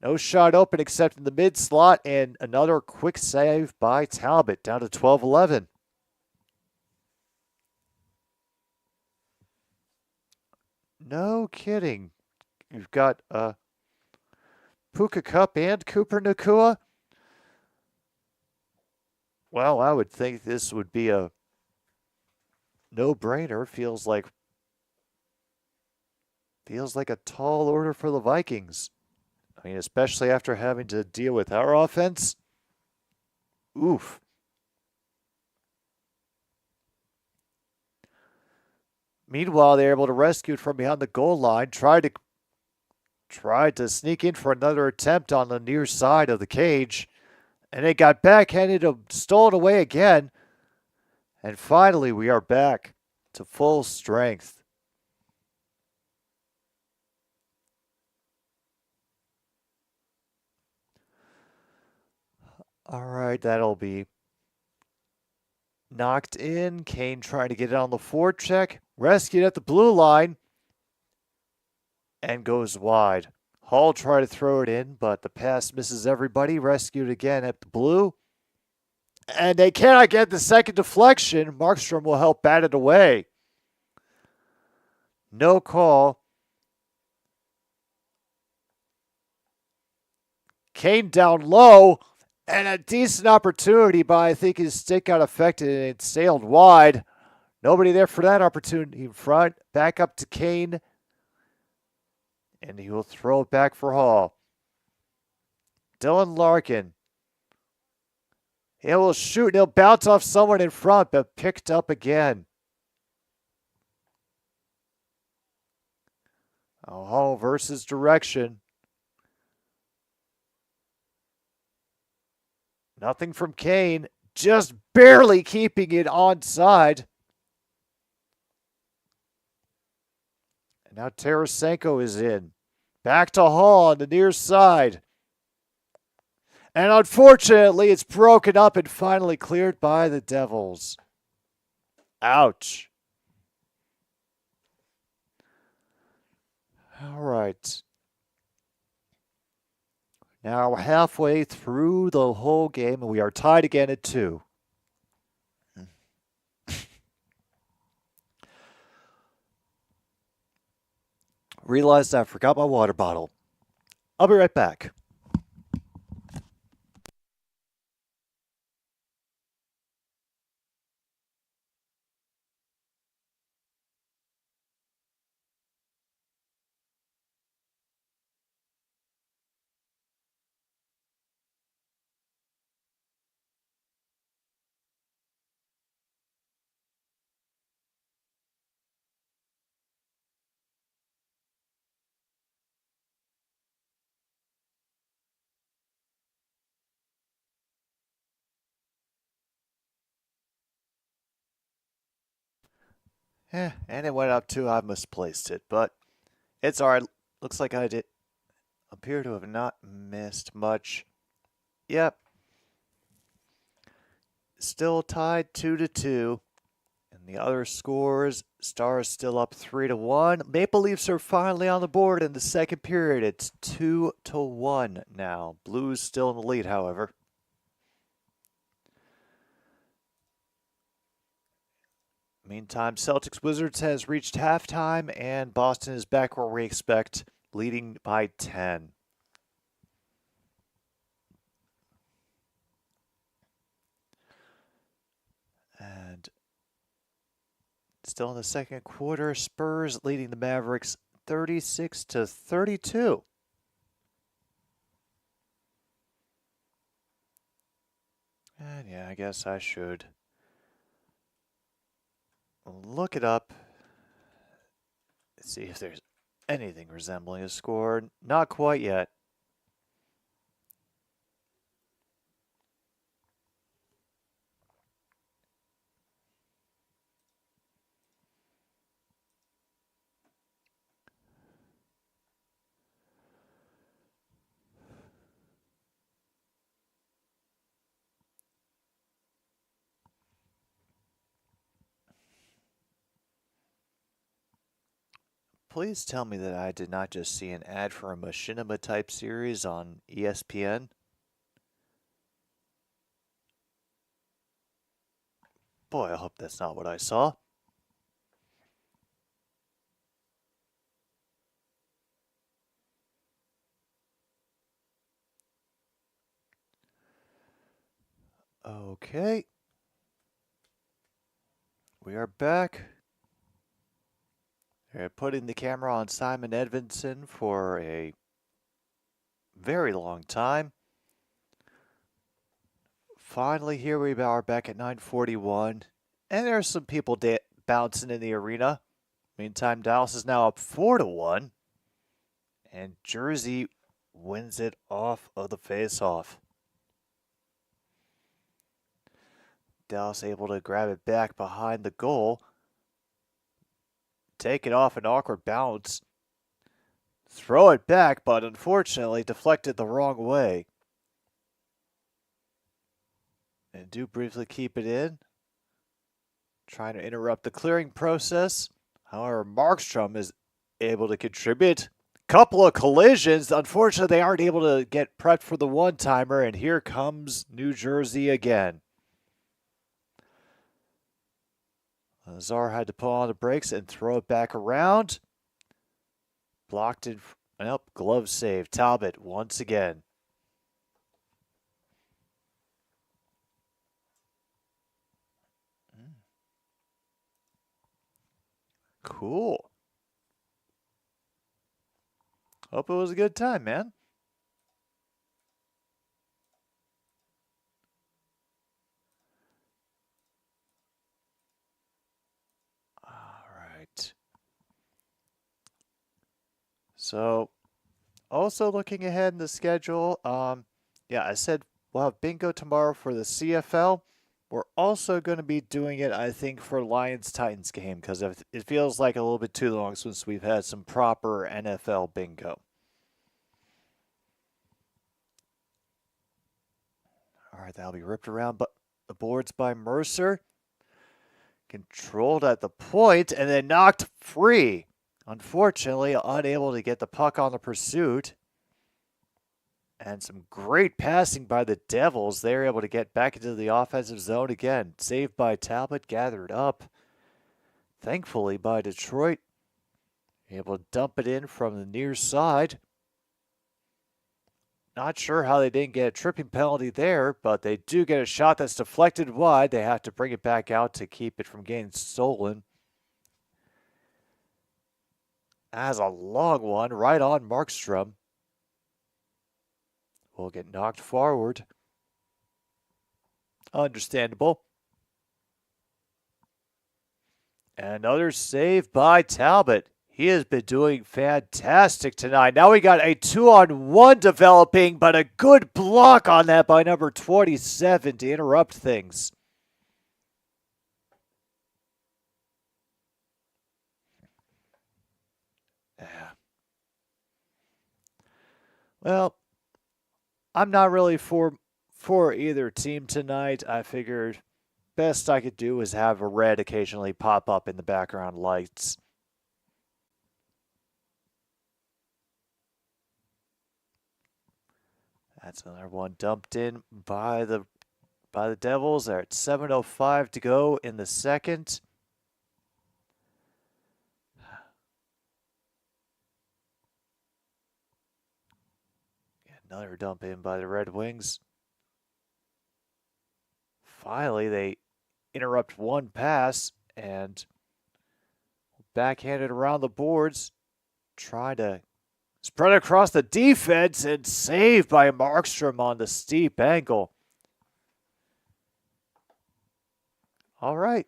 No shot open except in the mid slot, and another quick save by Talbot, down to 12-11. No kidding. You've got Puka Cup and Cooper Nakua. Well, I would think this would be a no-brainer. Feels like a tall order for the Vikings. I mean, especially after having to deal with our offense. Oof. Meanwhile, they're able to rescue it from behind the goal line, tried to sneak in for another attempt on the near side of the cage, and it got backhanded, stolen away again. And finally, we are back to full strength. All right, that'll be knocked in. Kane trying to get it on the forecheck. Rescued at the blue line. And goes wide. Hall tried to throw it in, but the pass misses everybody. Rescued again at the blue. And they cannot get the second deflection. Markstrom will help bat it away. No call. Kane down low. And a decent opportunity, but I think his stick got affected and it sailed wide. Nobody there for that opportunity in front. Back up to Kane. And he will throw it back for Hall. Dylan Larkin. He will shoot and he'll bounce off someone in front, but picked up again. Hall versus direction. Nothing from Kane. Just barely keeping it onside. And now Tarasenko is in. Back to Hall on the near side. And unfortunately, it's broken up and finally cleared by the Devils. Ouch. All right. Now we're halfway through the whole game, and we are tied again at 2. Realized I forgot my water bottle. I'll be right back. And it went up 2. I misplaced it, but it's all right. Looks like I did appear to have not missed much. Yep. Still tied 2-2. And the other scores, Stars still up 3-1. Maple Leafs are finally on the board in the second period. It's 2-1 now. Blues still in the lead, however. Meantime, Celtics Wizards has reached halftime, and Boston is back where we expect, leading by 10. And still in the second quarter, Spurs leading the Mavericks 36-32. And yeah, I guess I should look it up. Let's see if there's anything resembling a score. Not quite yet. Please tell me that I did not just see an ad for a machinima type series on ESPN. Boy, I hope that's not what I saw. Okay. We are back. They're putting the camera on Simon Edvinsson for a very long time. Finally, here we are back at 9:41. And there's some people bouncing in the arena. Meantime, Dallas is now up 4-1. And Jersey wins it off of the faceoff. Dallas able to grab it back behind the goal. Take it off an awkward bounce. Throw it back, but unfortunately deflected the wrong way. And do briefly keep it in. Trying to interrupt the clearing process. However, Markstrom is able to contribute. Couple of collisions. Unfortunately, they aren't able to get prepped for the one-timer, and here comes New Jersey again. Lazar had to pull on the brakes and throw it back around. Blocked it. Nope, glove save. Talbot once again. Cool. Hope it was a good time, man. So, also looking ahead in the schedule, yeah, I said we'll have bingo tomorrow for the CFL. We're also going to be doing it, I think, for Lions-Titans game because it feels like a little bit too long since we've had some proper NFL bingo. All right, that'll be ripped around but the boards by Mercer. Controlled at the point and then knocked free. Unfortunately, unable to get the puck on the pursuit. And some great passing by the Devils. They're able to get back into the offensive zone again. Saved by Talbot, gathered up. Thankfully by Detroit. Able to dump it in from the near side. Not sure how they didn't get a tripping penalty there, but they do get a shot that's deflected wide. They have to bring it back out to keep it from getting stolen. As a long one, right on Markstrom. Will get knocked forward. Understandable. Another save by Talbot. He has been doing fantastic tonight. Now we got a 2-on-1 developing, but a good block on that by number 27 to interrupt things. Well, I'm not really for either team tonight. I figured best I could do is have a red occasionally pop up in the background lights. That's another one dumped in by the Devils. They're at 7:05 to go in the second. Another dump in by the Red Wings. Finally, they interrupt one pass and backhand it around the boards. Try to spread across the defense and saved by Markstrom on the steep angle. All right.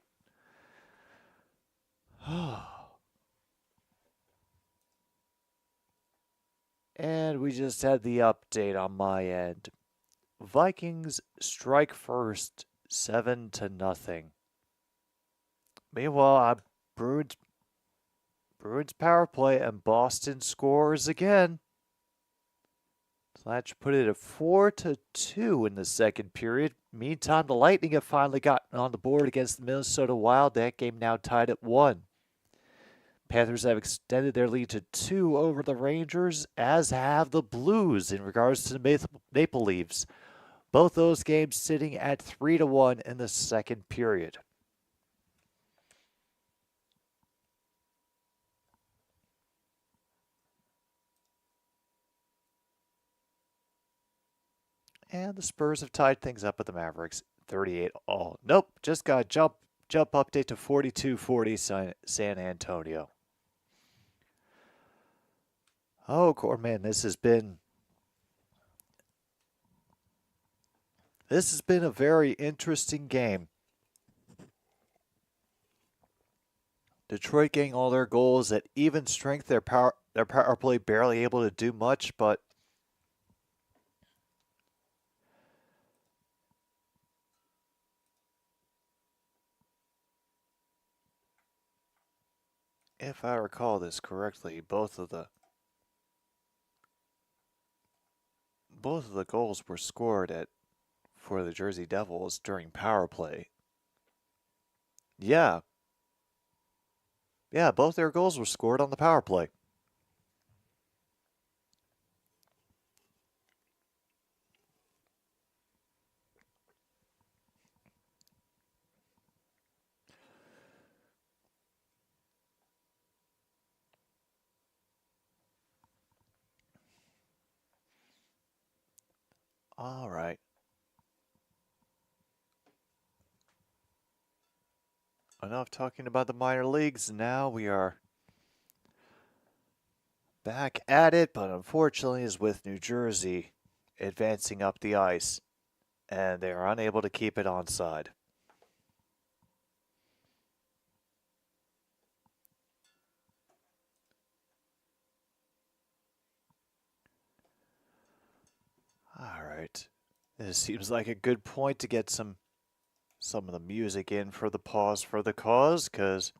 And we just had the update on my end. Vikings strike first, 7-0. Meanwhile, Bruins power play and Boston scores again. So that should put it at 4-2 in the second period. Meantime, the Lightning have finally gotten on the board against the Minnesota Wild. That game now tied at 1. Panthers have extended their lead to 2 over the Rangers, as have the Blues in regards to the Maple Leafs. Both those games sitting at 3-1 in the second period. And the Spurs have tied things up with the Mavericks, 38 all. Nope, just got a jump update to 42-40 San Antonio. Oh, man, this has been a very interesting game. Detroit getting all their goals at even strength. Their power play barely able to do much, but if I recall this correctly, both of the goals were scored for the Jersey Devils during power play. Yeah, both their goals were scored on the power play. All right. Enough talking about the minor leagues. Now we are back at it, but unfortunately is with New Jersey advancing up the ice, and they are unable to keep it onside. All right. This seems like a good point to get some of the music in for the pause for the cause, because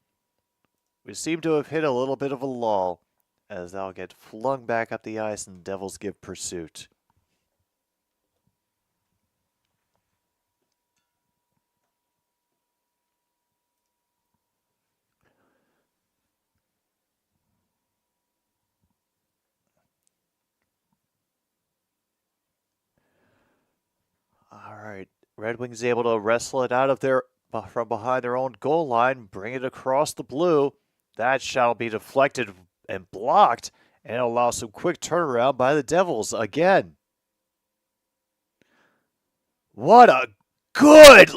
we seem to have hit a little bit of a lull as they'll get flung back up the ice and the Devils give pursuit. All right. Red Wings able to wrestle it out of from behind their own goal line, bring it across the blue. That shall be deflected and blocked, and allow some quick turnaround by the Devils again. What a good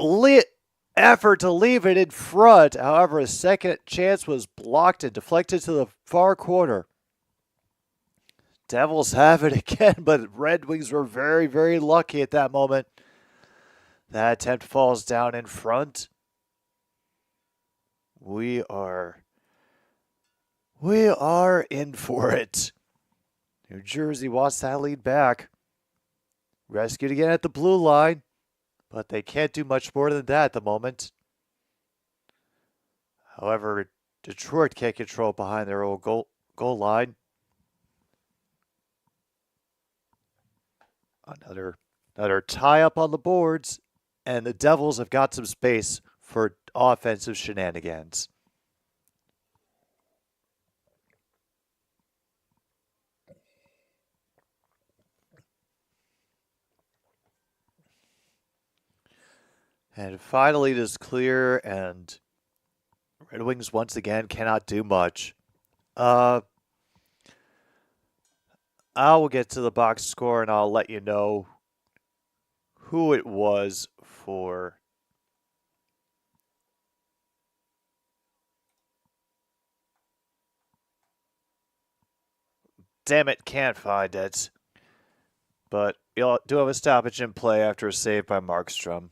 effort to leave it in front. However, a second chance was blocked and deflected to the far corner. Devils have it again, but Red Wings were very, very lucky at that moment. That attempt falls down in front. We are in for it. New Jersey wants that lead back. Rescued again at the blue line, but they can't do much more than that at the moment. However, Detroit can't control behind their own goal line. Another tie up on the boards, and the Devils have got some space for offensive shenanigans. And finally, it is clear, and Red Wings once again cannot do much. I will get to the box score, and I'll let you know who it was for. Damn it, can't find it. But you'll do have a stoppage in play after a save by Markstrom.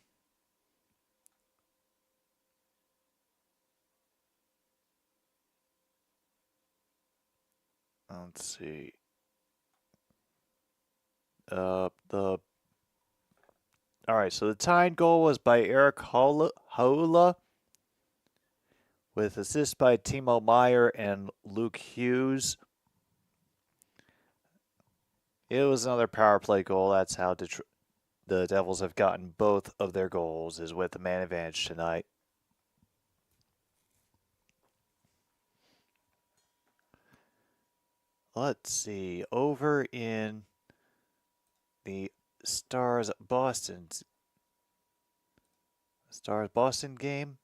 Let's see. All right, so the tying goal was by Eric Haula, with assists by Timo Meier and Luke Hughes. It was another power play goal. That's how the Devils have gotten both of their goals, is with the man advantage tonight. let's see, over in the Stars Boston game.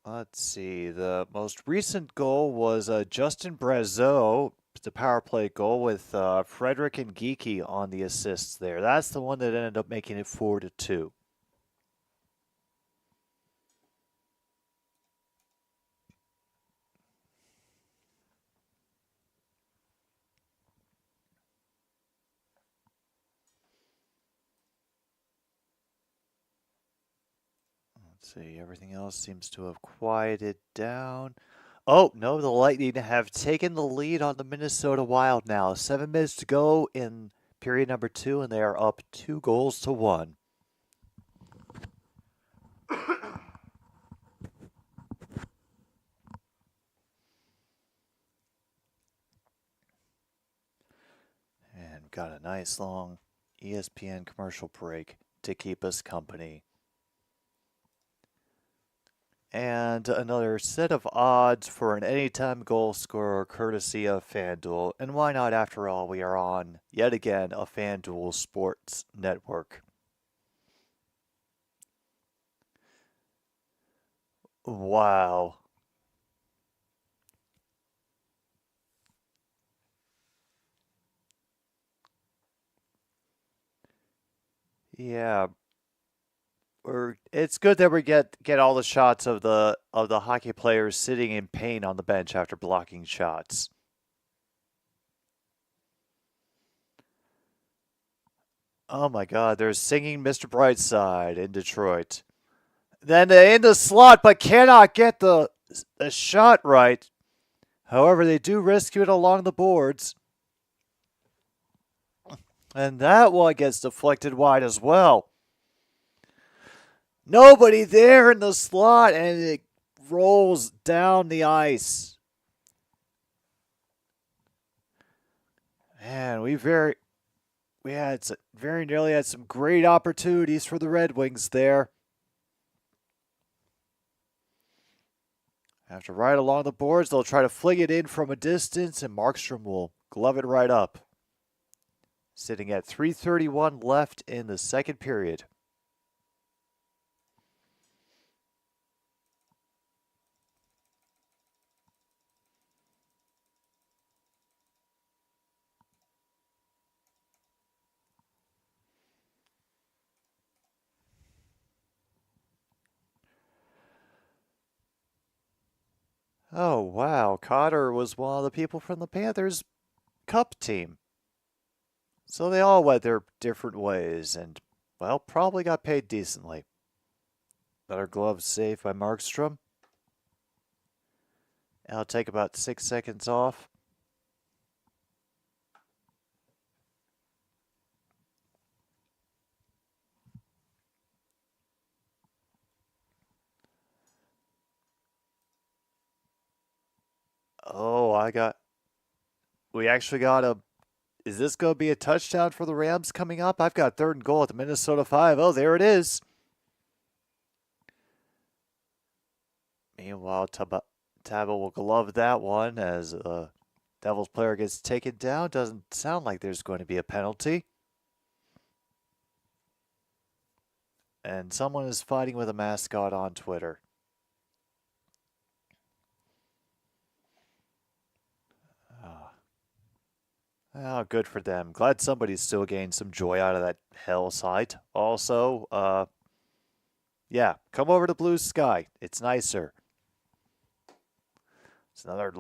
Let's see, the most recent goal was Justin Brazeau, the power play goal with Frederick and Geeky on the assists there. That's the one that ended up making it 4-2. Let's see, everything else seems to have quieted down. Oh, no, the Lightning have taken the lead on the Minnesota Wild now. 7 minutes to go in period number 2, and they are up 2-1. And we've got a nice long ESPN commercial break to keep us company. And another set of odds for an anytime goal scorer courtesy of FanDuel. And why not, after all, we are on, yet again, a FanDuel Sports Network. Wow. Yeah. It's good that we get all the shots of the hockey players sitting in pain on the bench after blocking shots. Oh my God, they're singing Mr. Brightside in Detroit. Then they in the slot, but cannot get the shot right. However, they do rescue it along the boards. And that one gets deflected wide as well. Nobody there in the slot, and it rolls down the ice. Man, we very nearly had some great opportunities for the Red Wings there. After right along the boards, they'll try to fling it in from a distance, and Markstrom will glove it right up. Sitting at 3:31 left in the second period. Oh, wow. Cotter was one of the people from the Panthers Cup team. So they all went their different ways and, well, probably got paid decently. Another glove saved by Markstrom. I'll take about 6 seconds off. Oh, we actually got is this going to be a touchdown for the Rams coming up? I've got 3rd and goal at the Minnesota 5. Oh, there it is. Meanwhile, Taba will glove that one as Devils player gets taken down. Doesn't sound like there's going to be a penalty. And someone is fighting with a mascot on Twitter. Oh, good for them. Glad somebody's still getting some joy out of that hell site. Also, yeah, come over to Blue Sky. It's nicer. It's another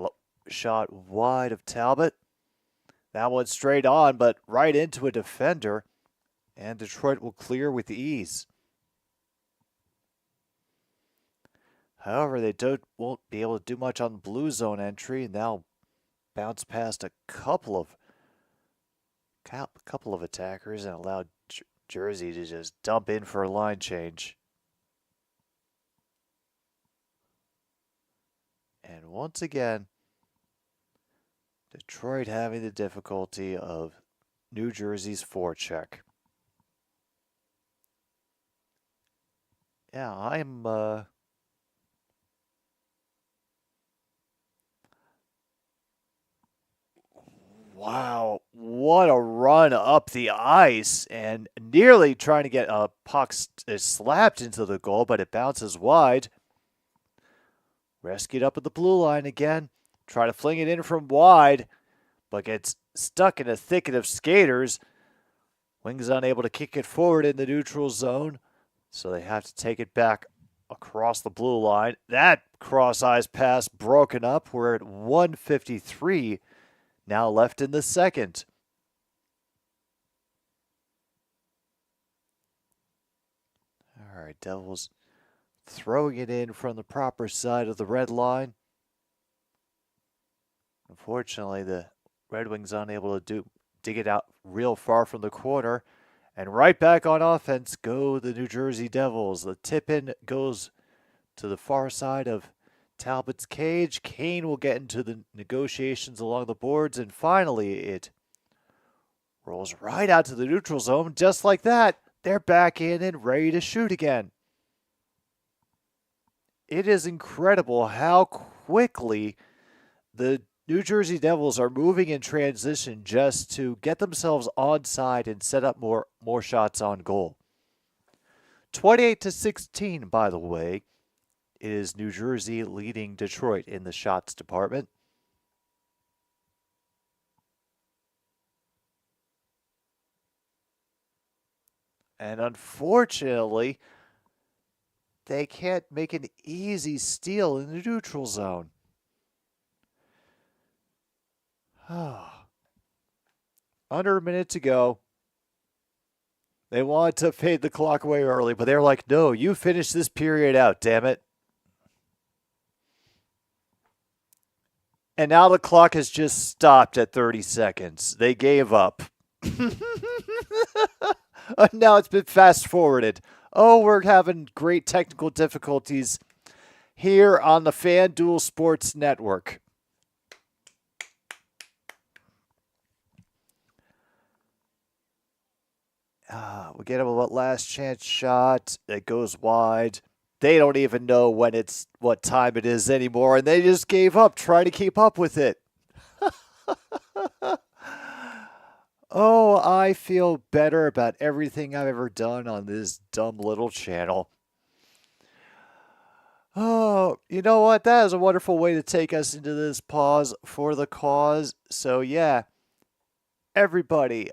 shot wide of Talbot. That one straight on, but right into a defender. And Detroit will clear with ease. However, they won't be able to do much on blue zone entry, and now bounce past a couple of attackers and allowed Jersey to just dump in for a line change. And once again, Detroit having the difficulty of New Jersey's forecheck. Yeah, I'm Wow, what a run up the ice and nearly trying to get a puck slapped into the goal, but it bounces wide. Rescued up at the blue line again. Try to fling it in from wide, but gets stuck in a thicket of skaters. Wings unable to kick it forward in the neutral zone, so they have to take it back across the blue line. That cross-ice pass broken up. We're at 1:53 now left in the second. All right, Devils throwing it in from the proper side of the red line. Unfortunately, the Red Wings unable to dig it out real far from the corner. And right back on offense go the New Jersey Devils. The tip-in goes to the far side of Talbot's cage. Kane will get into the negotiations along the boards. And finally, it rolls right out to the neutral zone. Just like that, they're back in and ready to shoot again. It is incredible how quickly the New Jersey Devils are moving in transition just to get themselves onside and set up more shots on goal. 28-16, by the way, is New Jersey leading Detroit in the shots department. And unfortunately, they can't make an easy steal in the neutral zone. Under a minute to go. They wanted to fade the clock away early, but they're like, no, you finish this period out, damn it. And now the clock has just stopped at 30 seconds. They gave up. Now it's been fast forwarded. Oh, we're having great technical difficulties here on the FanDuel Sports Network. We get him a last chance shot. It goes wide. They don't even know what time it is anymore, and they just gave up trying to keep up with it. Oh, I feel better about everything I've ever done on this dumb little channel. Oh, you know what? That is a wonderful way to take us into this pause for the cause. So, yeah, everybody,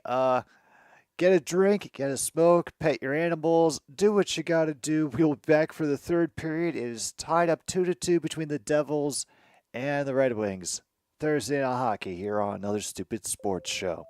get a drink, get a smoke, pet your animals, do what you got to do. We'll be back for the third period. It is tied up 2-2 between the Devils and the Red Wings. Thursday Night Hockey here on Another Stupid Sports Show.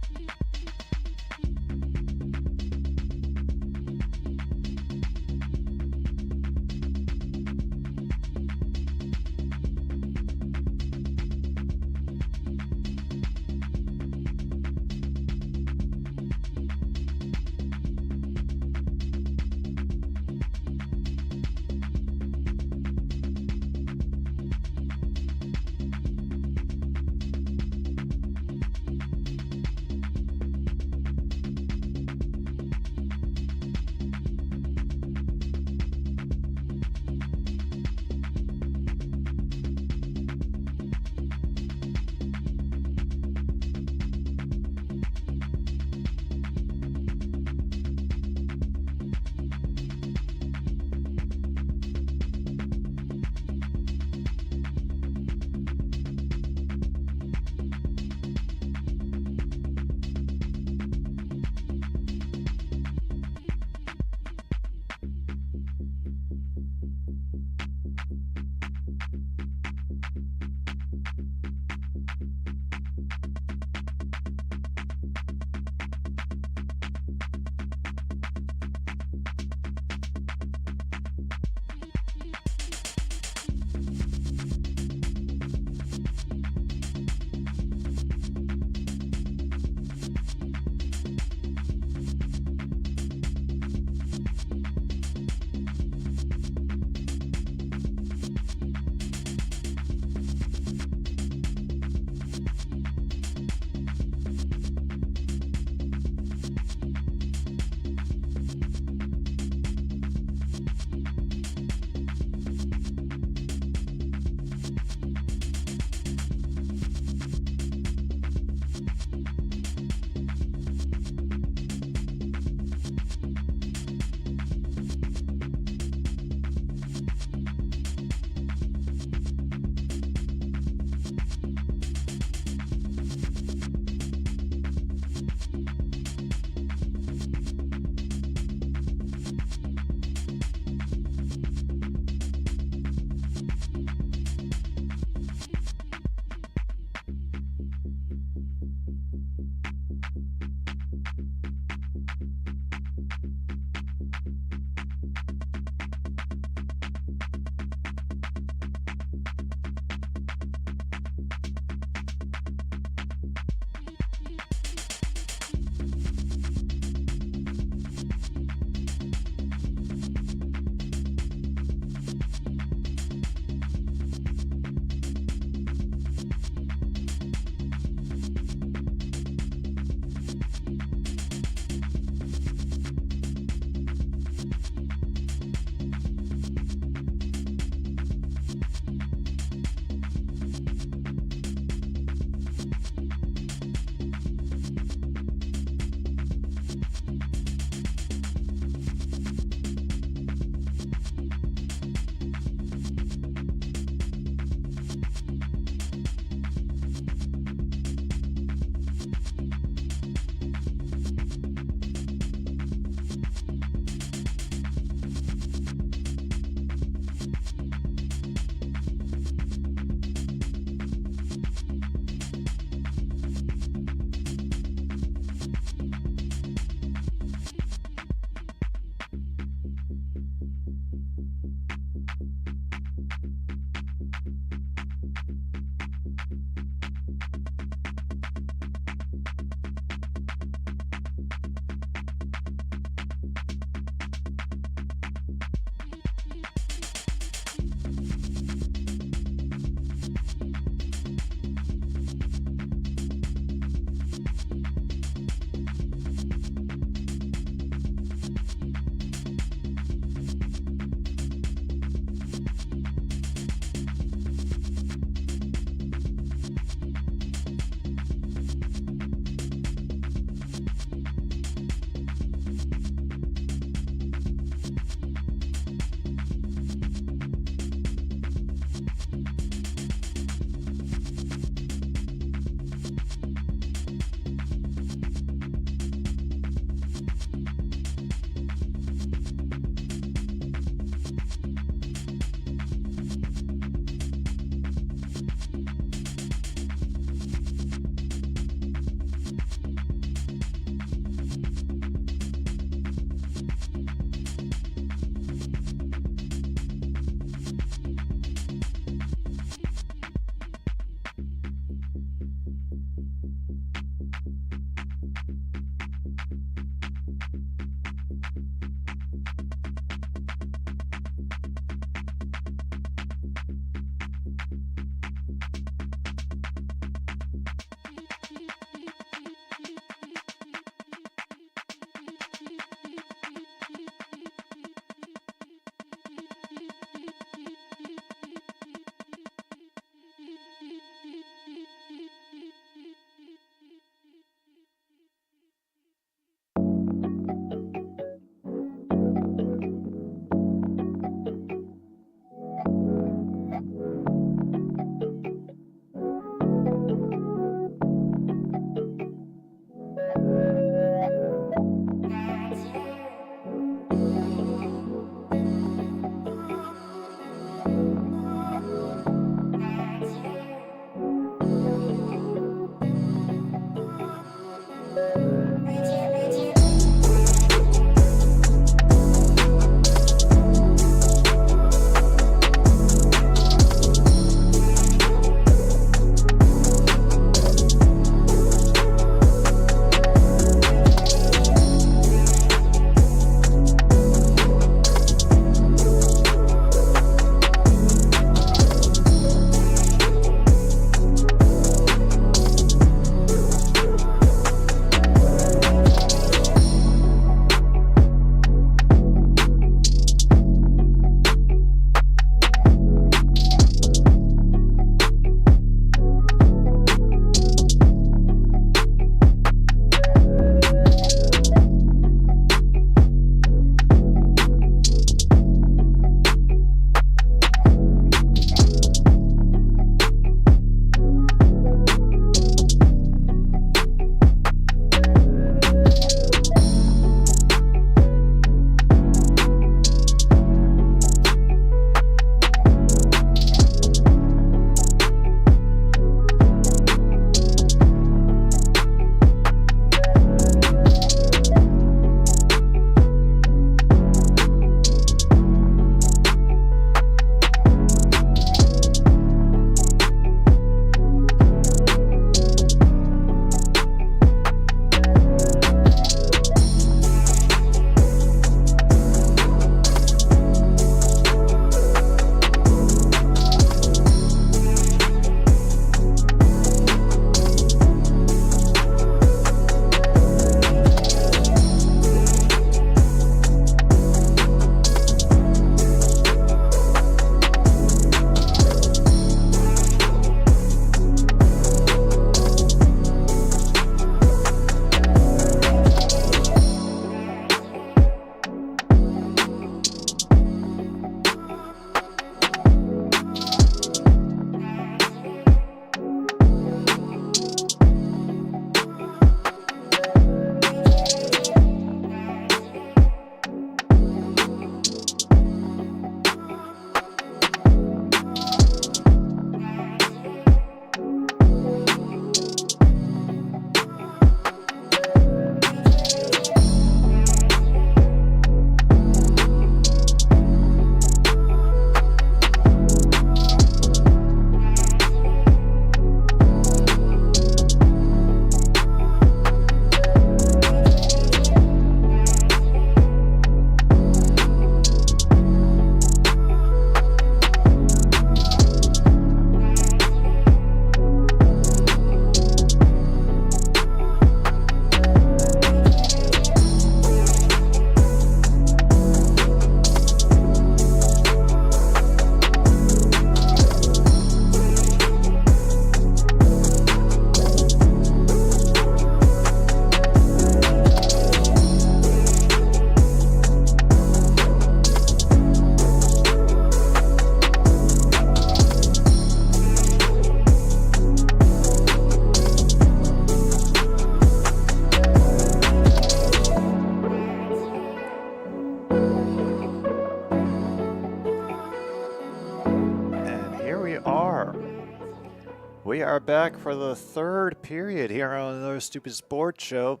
are back for the third period here on another Stupid Sports Show.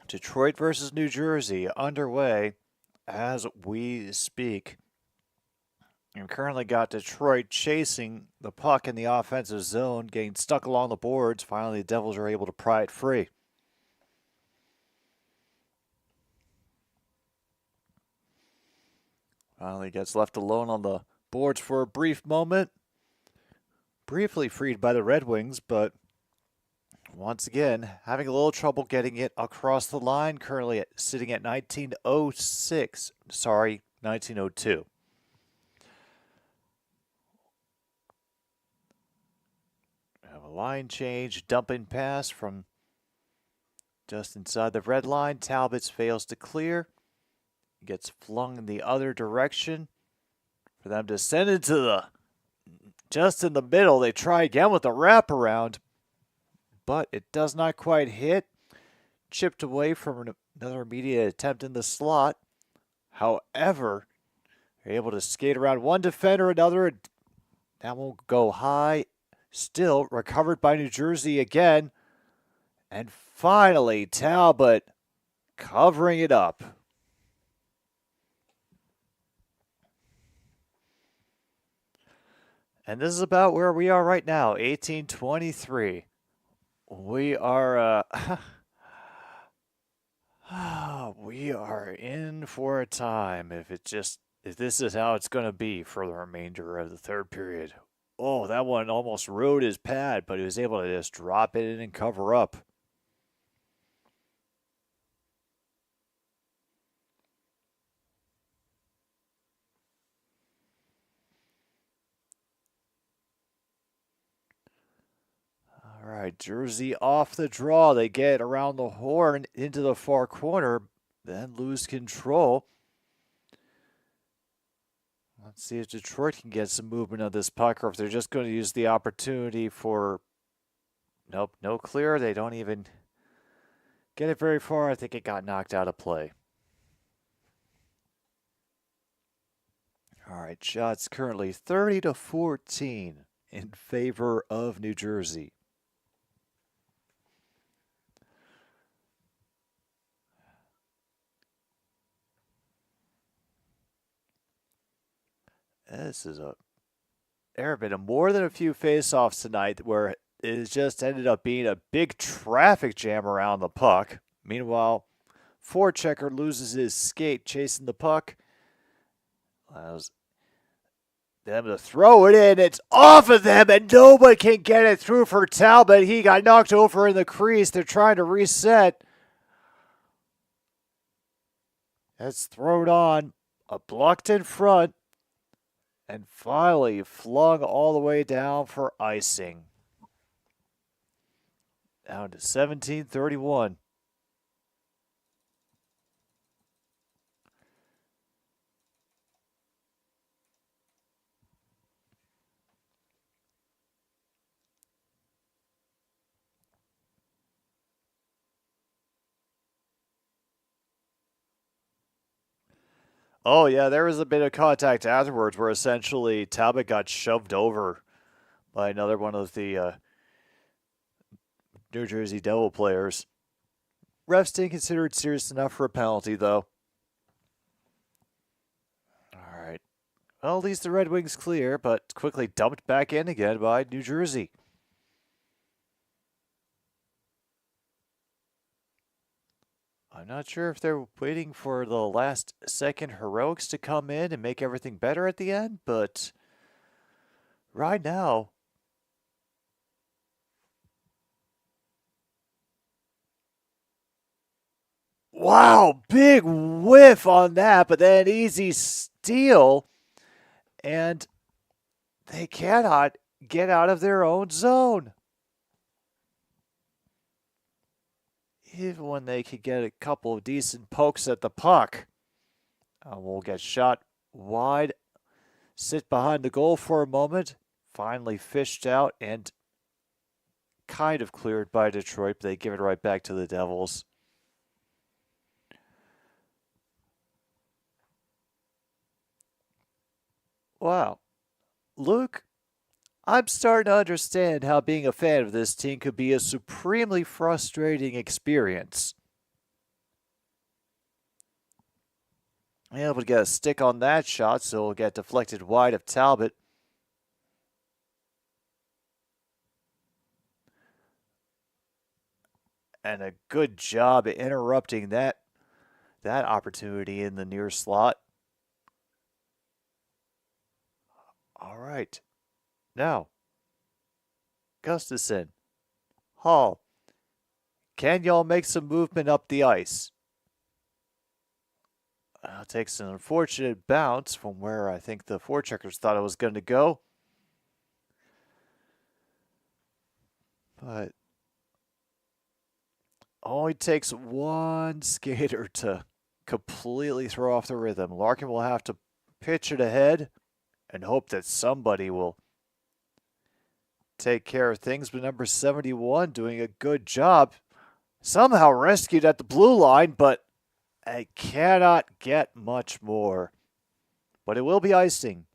Detroit versus New Jersey underway as we speak. We've currently got Detroit chasing the puck in the offensive zone, getting stuck along the boards. Finally, the Devils are able to pry it free. Finally gets left alone on the boards for a brief moment. Briefly freed by the Red Wings, but once again, having a little trouble getting it across the line. Currently sitting at 1902. Have a line change, dumping pass from just inside the red line. Talbot fails to clear. Gets flung in the other direction. For them to send it to the just in the middle. They try again with a wraparound, but it does not quite hit. Chipped away from another immediate attempt in the slot. However, they're able to skate around one defender, another. That won't go high. Still recovered by New Jersey again. And finally, Talbot covering it up. And this is about where we are right now, 18:23. We are we are in for a time if this is how it's going to be for the remainder of the third period. Oh, that one almost rode his pad, but he was able to just drop it in and cover up. All right, Jersey off the draw. They get around the horn into the far corner, then lose control. Let's see if Detroit can get some movement on this puck, or if they're just going to use the opportunity for... Nope, no clear. They don't even get it very far. I think it got knocked out of play. All right, shots currently 30-14 in favor of New Jersey. There have been more than a few face-offs tonight where it has just ended up being a big traffic jam around the puck. Meanwhile, forechecker loses his skate chasing the puck. Allows them to throw it in. It's off of them, and nobody can get it through for Talbot. He got knocked over in the crease. They're trying to reset. That's thrown on. Blocked in front. And finally flung all the way down for icing. Down to 17:31. Oh, yeah, there was a bit of contact afterwards where essentially Talbot got shoved over by another one of the New Jersey Devil players. Refs didn't consider it serious enough for a penalty, though. All right. Well, at least the Red Wings clear, but quickly dumped back in again by New Jersey. I'm not sure if they're waiting for the last second heroics to come in and make everything better at the end, but right now, wow, big whiff on that, but then easy steal, and they cannot get out of their own zone. Even when they could get a couple of decent pokes at the puck. Will get shot wide, sit behind the goal for a moment, finally fished out and kind of cleared by Detroit, but they give it right back to the Devils. Wow. Luke, I'm starting to understand how being a fan of this team could be a supremely frustrating experience. Yeah, we get a stick on that shot, so it'll get deflected wide of Talbot. And a good job at interrupting that opportunity in the near slot. All right. Now, Gustafson, Hall, can y'all make some movement up the ice? Takes an unfortunate bounce from where I think the forecheckers thought it was going to go. But only takes one skater to completely throw off the rhythm. Larkin will have to pitch it ahead and hope that somebody will take care of things. But number 71 doing a good job. Somehow rescued at the blue line, but I cannot get much more. But it will be icing.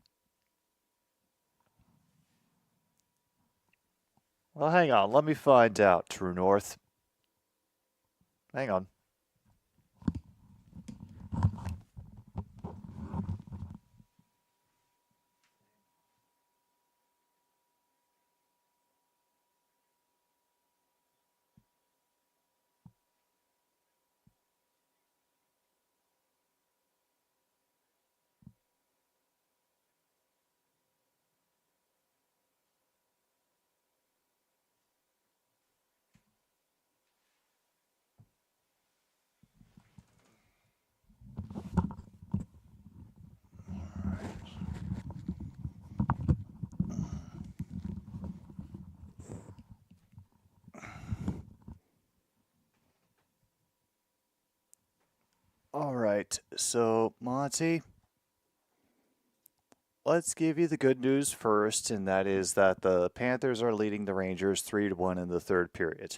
Well, hang on. Let me find out, True North. Hang on. All right, so Monty, let's give you the good news first, and that is that the Panthers are leading the Rangers 3-1 in the third period.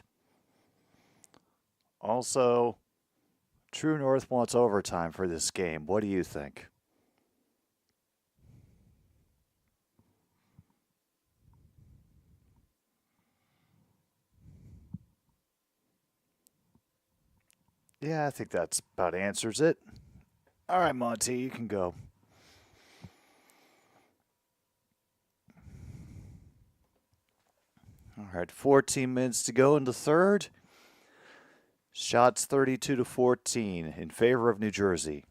Also, True North wants overtime for this game. What do you think? Yeah, I think that's about answers it. All right, Monty, you can go. All right, 14 minutes to go in the third. Shots 32-14 in favor of New Jersey.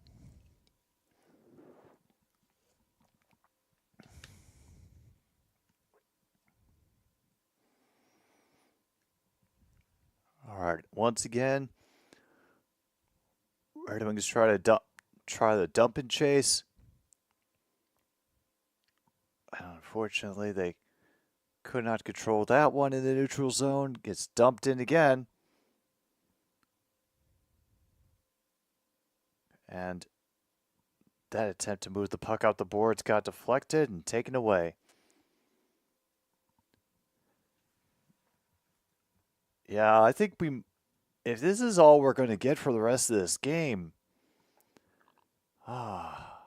All right, once again, Red Wings try the dump and chase. Unfortunately, they could not control that one in the neutral zone. Gets dumped in again. And that attempt to move the puck out the boards got deflected and taken away. Yeah, I think if this is all we're going to get for the rest of this game, wow,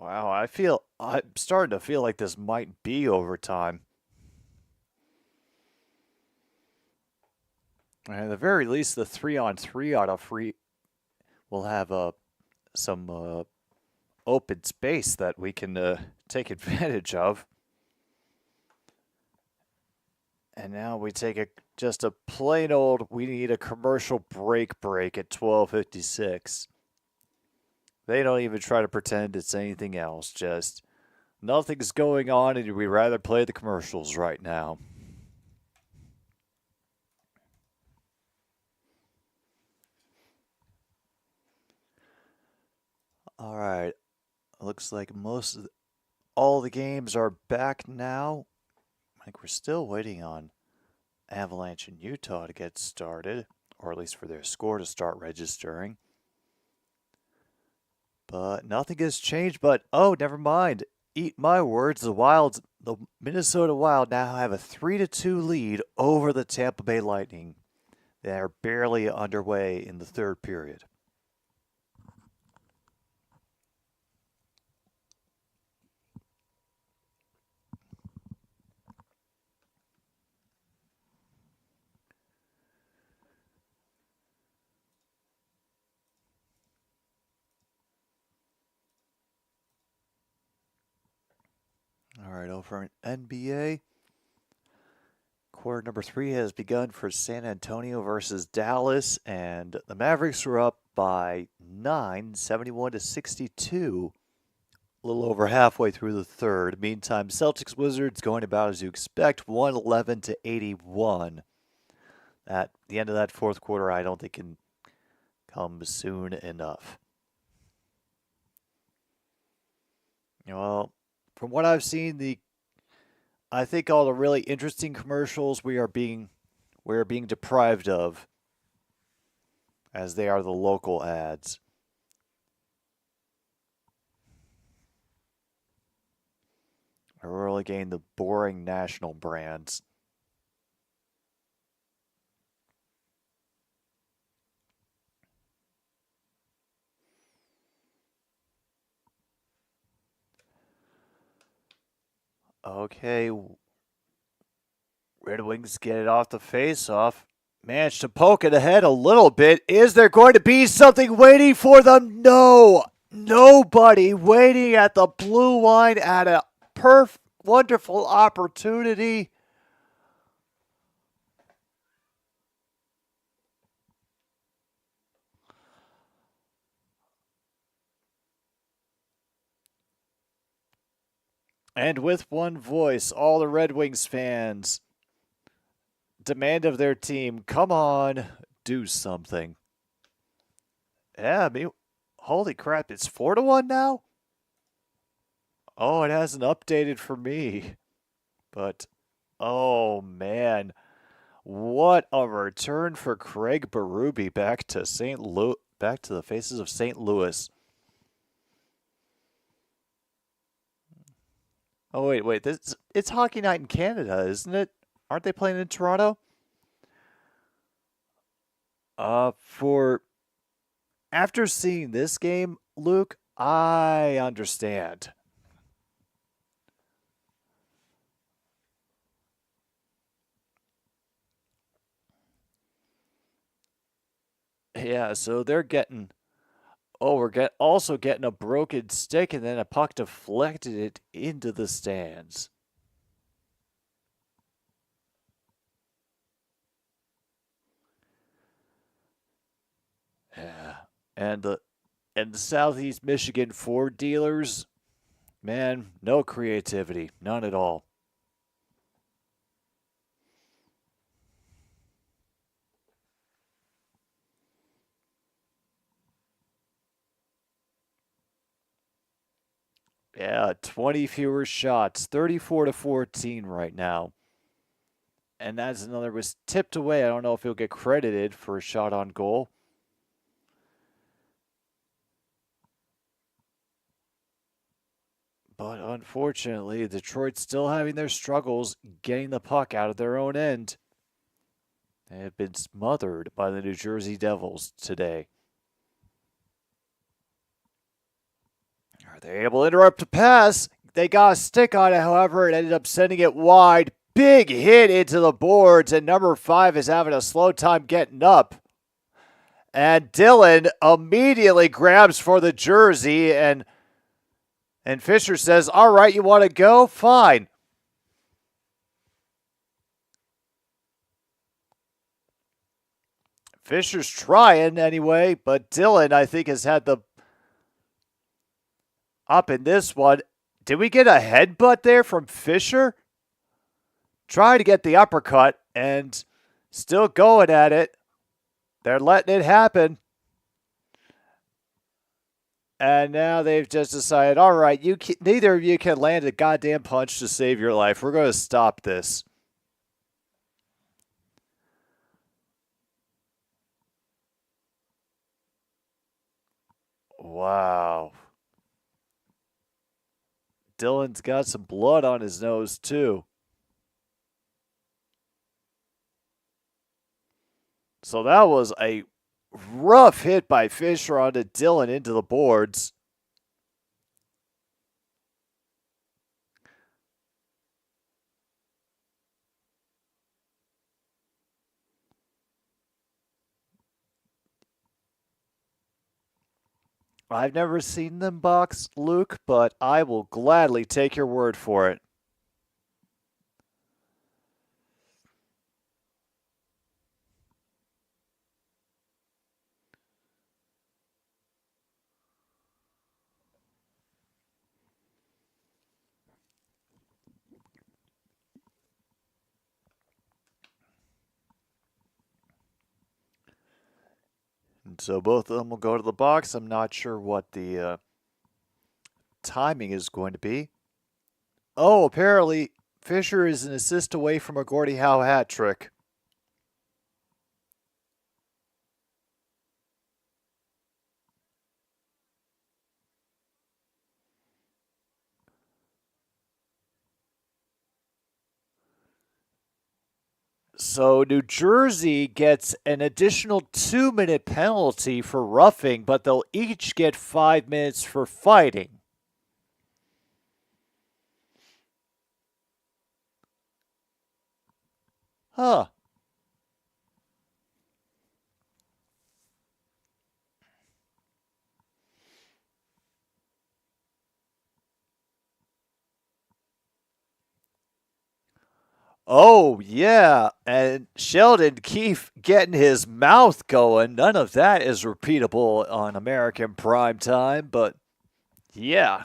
I'm starting to feel like this might be overtime. And at the very least, the 3-on-3 out of free will have some open space that we can take advantage of. And now we take just a plain old, we need a commercial break at 12:56. They don't even try to pretend it's anything else. Just nothing's going on and we'd rather play the commercials right now. All right. Looks like all the games are back now. I think we're still waiting on Avalanche and Utah to get started, or at least for their score to start registering. But nothing has changed, but oh, never mind. Eat my words, the Minnesota Wild now have a 3-2 lead over the Tampa Bay Lightning. They are barely underway in the third period. All right, over in NBA. Quarter number 3 has begun for San Antonio versus Dallas, and the Mavericks were up by 9, 71-62. A little over halfway through the third. Meantime, Celtics Wizards going about as you expect, 111-81. At the end of that fourth quarter, I don't think can come soon enough. Well, from what I've seen, I think all the really interesting commercials we are being deprived of, as they are the local ads. We're really getting the boring national brands. Okay. Red Wings get it off the face-off. Managed to poke it ahead a little bit. Is there going to be something waiting for them? No. Nobody waiting at the blue line at a wonderful opportunity. And with one voice, all the Red Wings fans demand of their team, come on, do something. Yeah, I mean, holy crap, it's 4-1 now? Oh, it hasn't updated for me. But, oh man, what a return for Craig Berube back to back to the faces of St. Louis. Oh wait, it's hockey night in Canada, isn't it? Aren't they playing in Toronto? After seeing this game, Luke, I understand. Yeah, so they're getting. Oh, we're also getting a broken stick, and then a puck deflected it into the stands. Yeah, and the Southeast Michigan Ford dealers, man, no creativity, none at all. Yeah, 20 fewer shots, 34-14 right now. And that's another was tipped away. I don't know if he'll get credited for a shot on goal. But unfortunately, Detroit's still having their struggles getting the puck out of their own end. They have been smothered by the New Jersey Devils today. Are they able to interrupt a pass? They got a stick on it, however, it ended up sending it wide. Big hit into the boards, and number 5 is having a slow time getting up. And Dylan immediately grabs for the jersey, and Fisher says, all right, you want to go? Fine. Fisher's trying anyway, but Dylan, I think, has had the up in this one. Did we get a headbutt there from Fisher? Trying to get the uppercut and still going at it. They're letting it happen. And now they've just decided, all right, neither of you can land a goddamn punch to save your life. We're going to stop this. Wow. Dylan's got some blood on his nose, too. So that was a rough hit by Fisher onto Dylan into the boards. I've never seen them box, Luke, but I will gladly take your word for it. So both of them will go to the box. I'm not sure what the timing is going to be. Oh, apparently Fisher is an assist away from a Gordie Howe hat trick. So New Jersey gets an additional 2-minute penalty for roughing, but they'll each get 5 minutes for fighting. Huh. Oh, yeah. And Sheldon Keefe getting his mouth going. None of that is repeatable on American prime time, but yeah.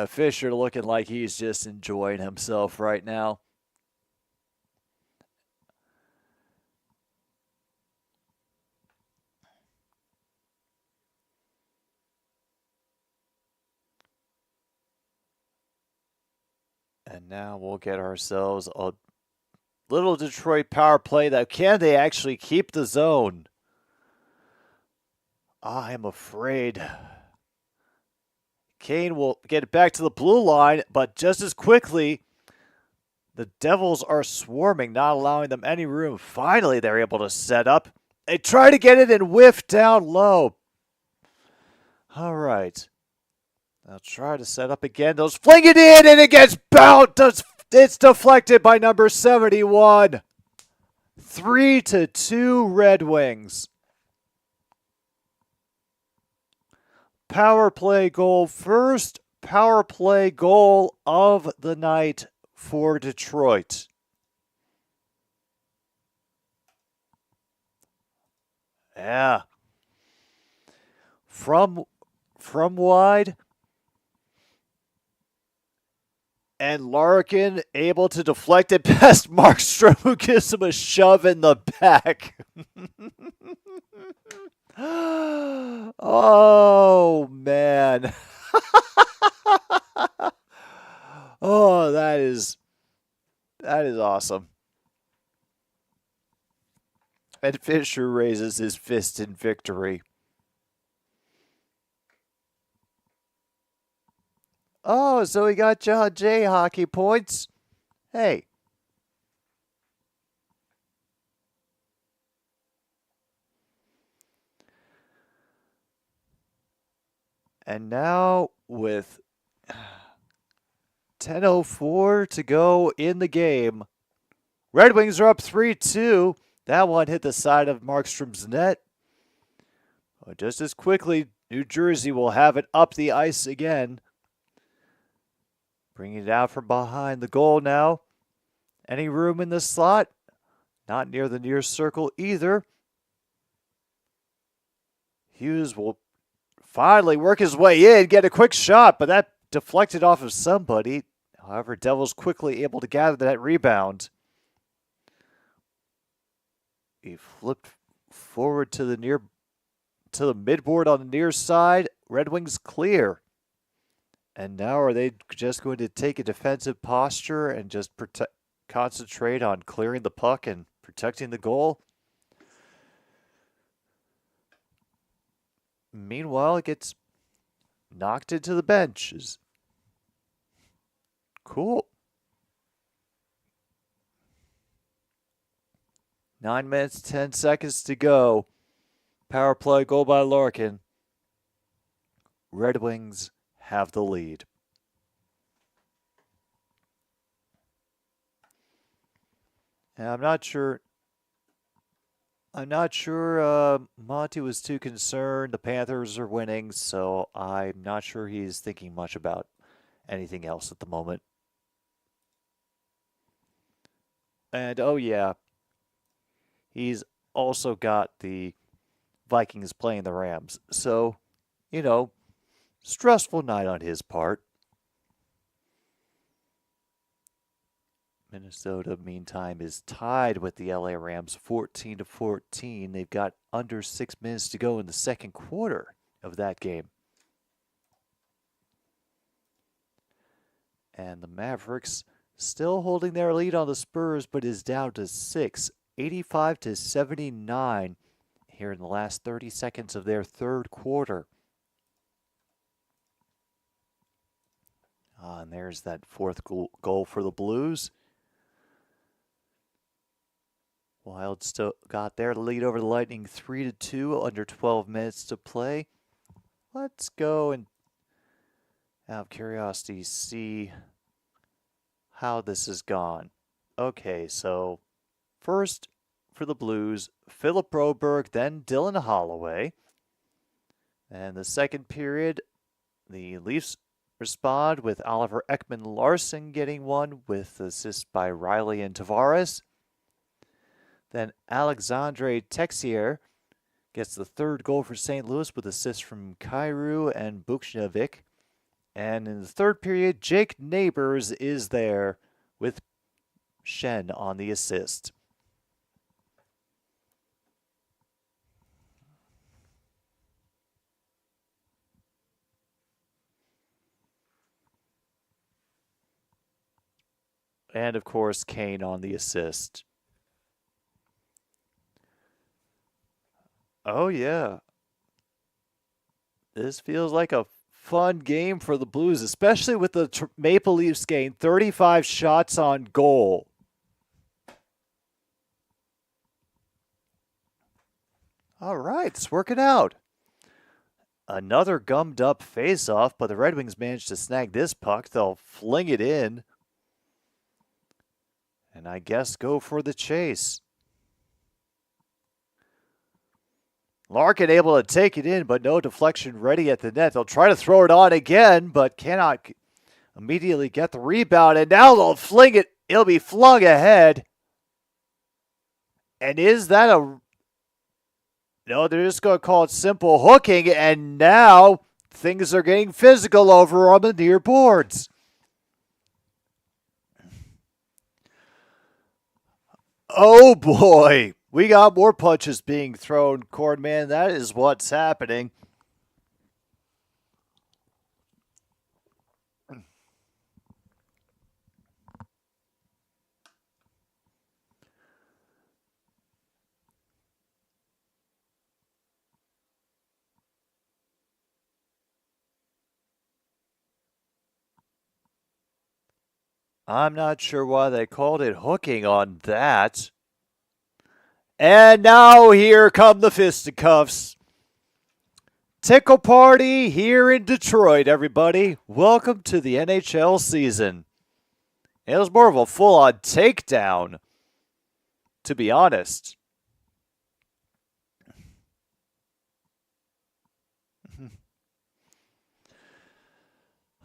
Fisher looking like he's just enjoying himself right now. And now we'll get ourselves a little Detroit power play. That can they actually keep the zone? I am afraid Kane will get it back to the blue line, but just as quickly, the Devils are swarming, not allowing them any room. Finally, they're able to set up. They try to get it and whiff down low. All right. They'll try to set up again. They'll fling it in, and it gets bounced. It's deflected by number 71. 3-2 Red Wings. Power play goal. First power play goal of the night for Detroit. Yeah. From wide. And Larkin able to deflect it past Markstrom, who gives him a shove in the back. Oh, man. Oh, that is awesome. And Fisher raises his fist in victory. Oh, so he got John Jay hockey points. Hey. And now with 10:04 to go in the game, Red Wings are up 3-2. That one hit the side of Markstrom's net. Just as quickly, New Jersey will have it up the ice again. Bringing it out from behind the goal now. Any room in the slot? Not near the near circle either. Hughes will finally work his way in, get a quick shot, but that deflected off of somebody. However, Devils quickly able to gather that rebound. He flipped forward to the midboard on the near side. Red Wings clear. And now are they just going to take a defensive posture and just concentrate on clearing the puck and protecting the goal? Meanwhile, it gets knocked into the benches. Cool. 9 minutes, 10 seconds to go. Power play goal by Larkin. Red Wings have the lead. And I'm not sure Monty was too concerned. The Panthers are winning, so I'm not sure he's thinking much about anything else at the moment. And oh yeah, he's also got the Vikings playing the Rams. So, stressful night on his part. Minnesota, meantime, is tied with the LA Rams 14-14. They've got under 6 minutes to go in the second quarter of that game. And the Mavericks still holding their lead on the Spurs, but is down to 6, 85-79 here in the last 30 seconds of their third quarter. And there's that fourth goal for the Blues. Wild still got their lead over the Lightning 3-2, under 12 minutes to play. Let's go and out of curiosity see how this has gone. Okay, so first for the Blues, Philip Broberg, then Dylan Holloway. And the second period, the Leafs respond with Oliver Ekman-Larsson getting one with assists by Riley and Tavares. Then Alexandre Texier gets the third goal for St. Louis with assists from Kyrou and Buchnevich. And in the third period, Jake Neighbors is there with Shen on the assist. And of course, Kane on the assist. Oh, yeah. This feels like a fun game for the Blues, especially with the Maple Leafs getting 35 shots on goal. All right, it's working out. Another gummed up face-off, but the Red Wings managed to snag this puck. They'll fling it in. And I guess go for the chase. Larkin able to take it in, but no deflection ready at the net. They'll try to throw it on again, but cannot immediately get the rebound. And now they'll fling it. It'll be flung ahead. And is that a... No, they're just going to call it simple hooking. And now things are getting physical over on the near boards. Oh boy. We got more punches being thrown, Cordman. That is what's happening. I'm not sure why they called it hooking on that. And now here come the fisticuffs. Tickle party here in Detroit, everybody. Welcome to the NHL season. It was more of a full-on takedown, to be honest.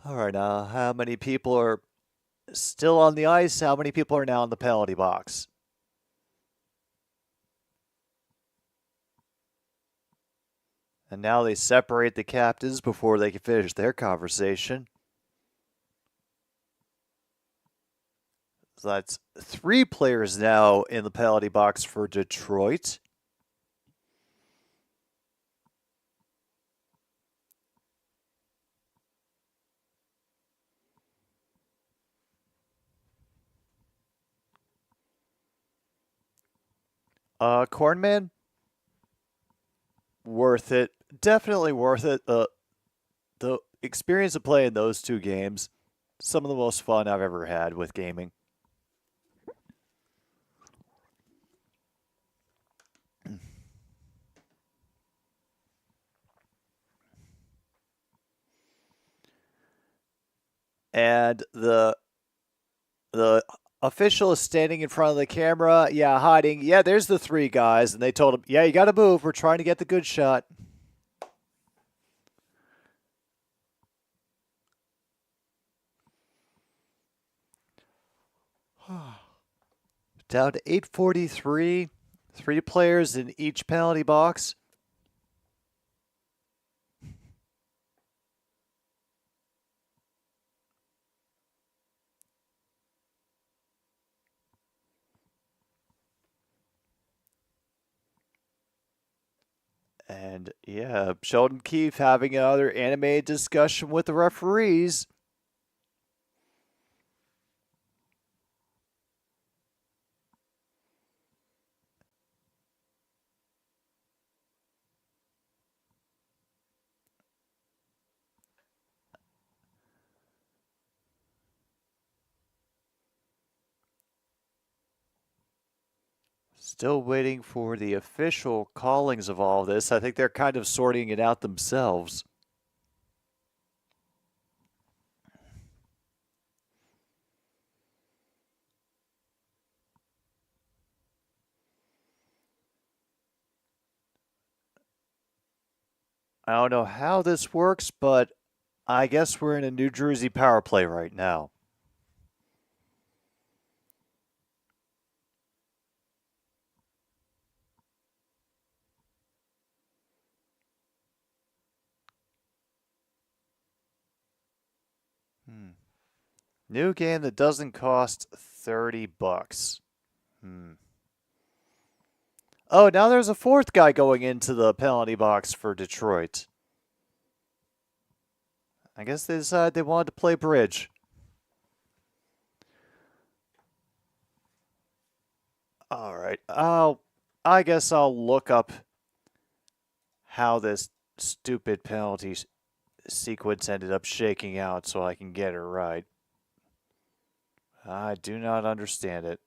All right, now how many people are still on the ice? How many people are now in the penalty box? And now they separate the captains before they can finish their conversation. So that's 3 players now in the penalty box for Detroit. Cornman, worth it. Definitely worth it. The experience of playing those 2 games, some of the most fun I've ever had with gaming. And the official is standing in front of the camera, hiding. Yeah, there's the 3 guys, and they told him, yeah, you got to move. We're trying to get the good shot. Down to 8:43. 3 players in each penalty box. And yeah, Sheldon Keefe having another animated discussion with the referees. Still waiting for the official callings of all this. I think they're kind of sorting it out themselves. I don't know how this works, but I guess we're in a New Jersey power play right now. New game that doesn't cost $30. Oh, now there's a fourth guy going into the penalty box for Detroit. I guess they decided they wanted to play bridge. All right. I guess I'll look up how this stupid penalty sequence ended up shaking out so I can get it right. I do not understand it.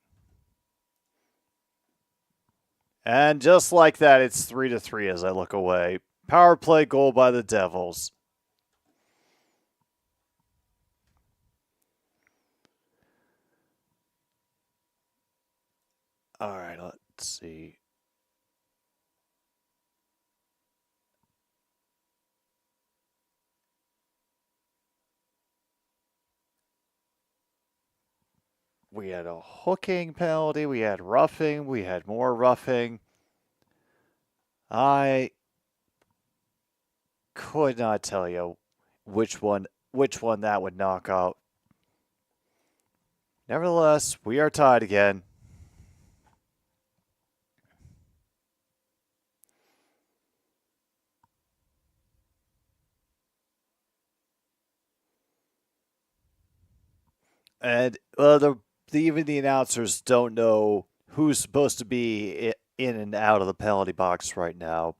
And just like that, it's 3-3 as I look away. Power play goal by the Devils. All right, let's see. We had a hooking penalty, we had roughing, we had more roughing. I could not tell you which one that would knock out. Nevertheless, we are tied again. And even the announcers don't know who's supposed to be in and out of the penalty box right now.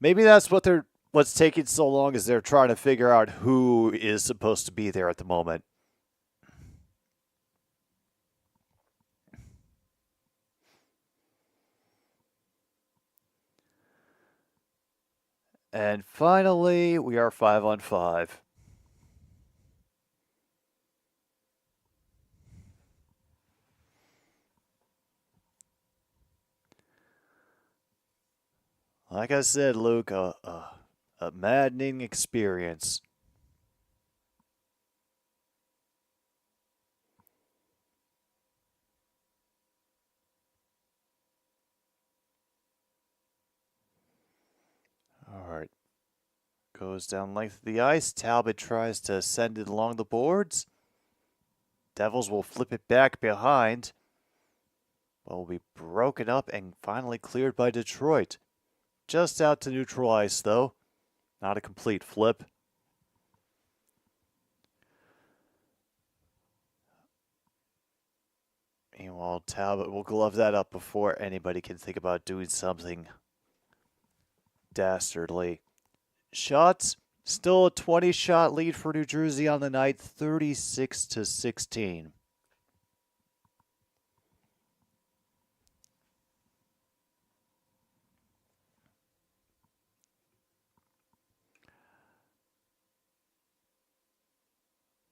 Maybe that's what's taking so long is they're trying to figure out who is supposed to be there at the moment. And finally, we are 5-on-5. Like I said, Luke, a maddening experience. All right. Goes down length of the ice. Talbot tries to send it along the boards. Devils will flip it back behind. Will be broken up and finally cleared by Detroit. Just out to neutral ice, though. Not a complete flip. Meanwhile, Talbot will glove that up before anybody can think about doing something dastardly. Shots, still a 20-shot lead for New Jersey on the night, 36-16.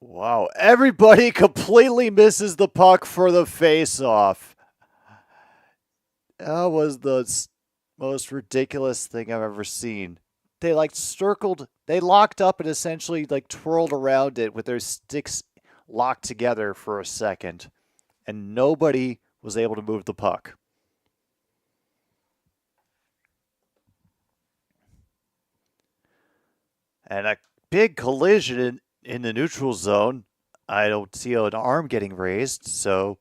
Wow, everybody completely misses the puck for the face-off. That was the most ridiculous thing I've ever seen. They they locked up and essentially twirled around it with their sticks locked together for a second, and nobody was able to move the puck. And a big collision in the neutral zone. I don't see an arm getting raised, so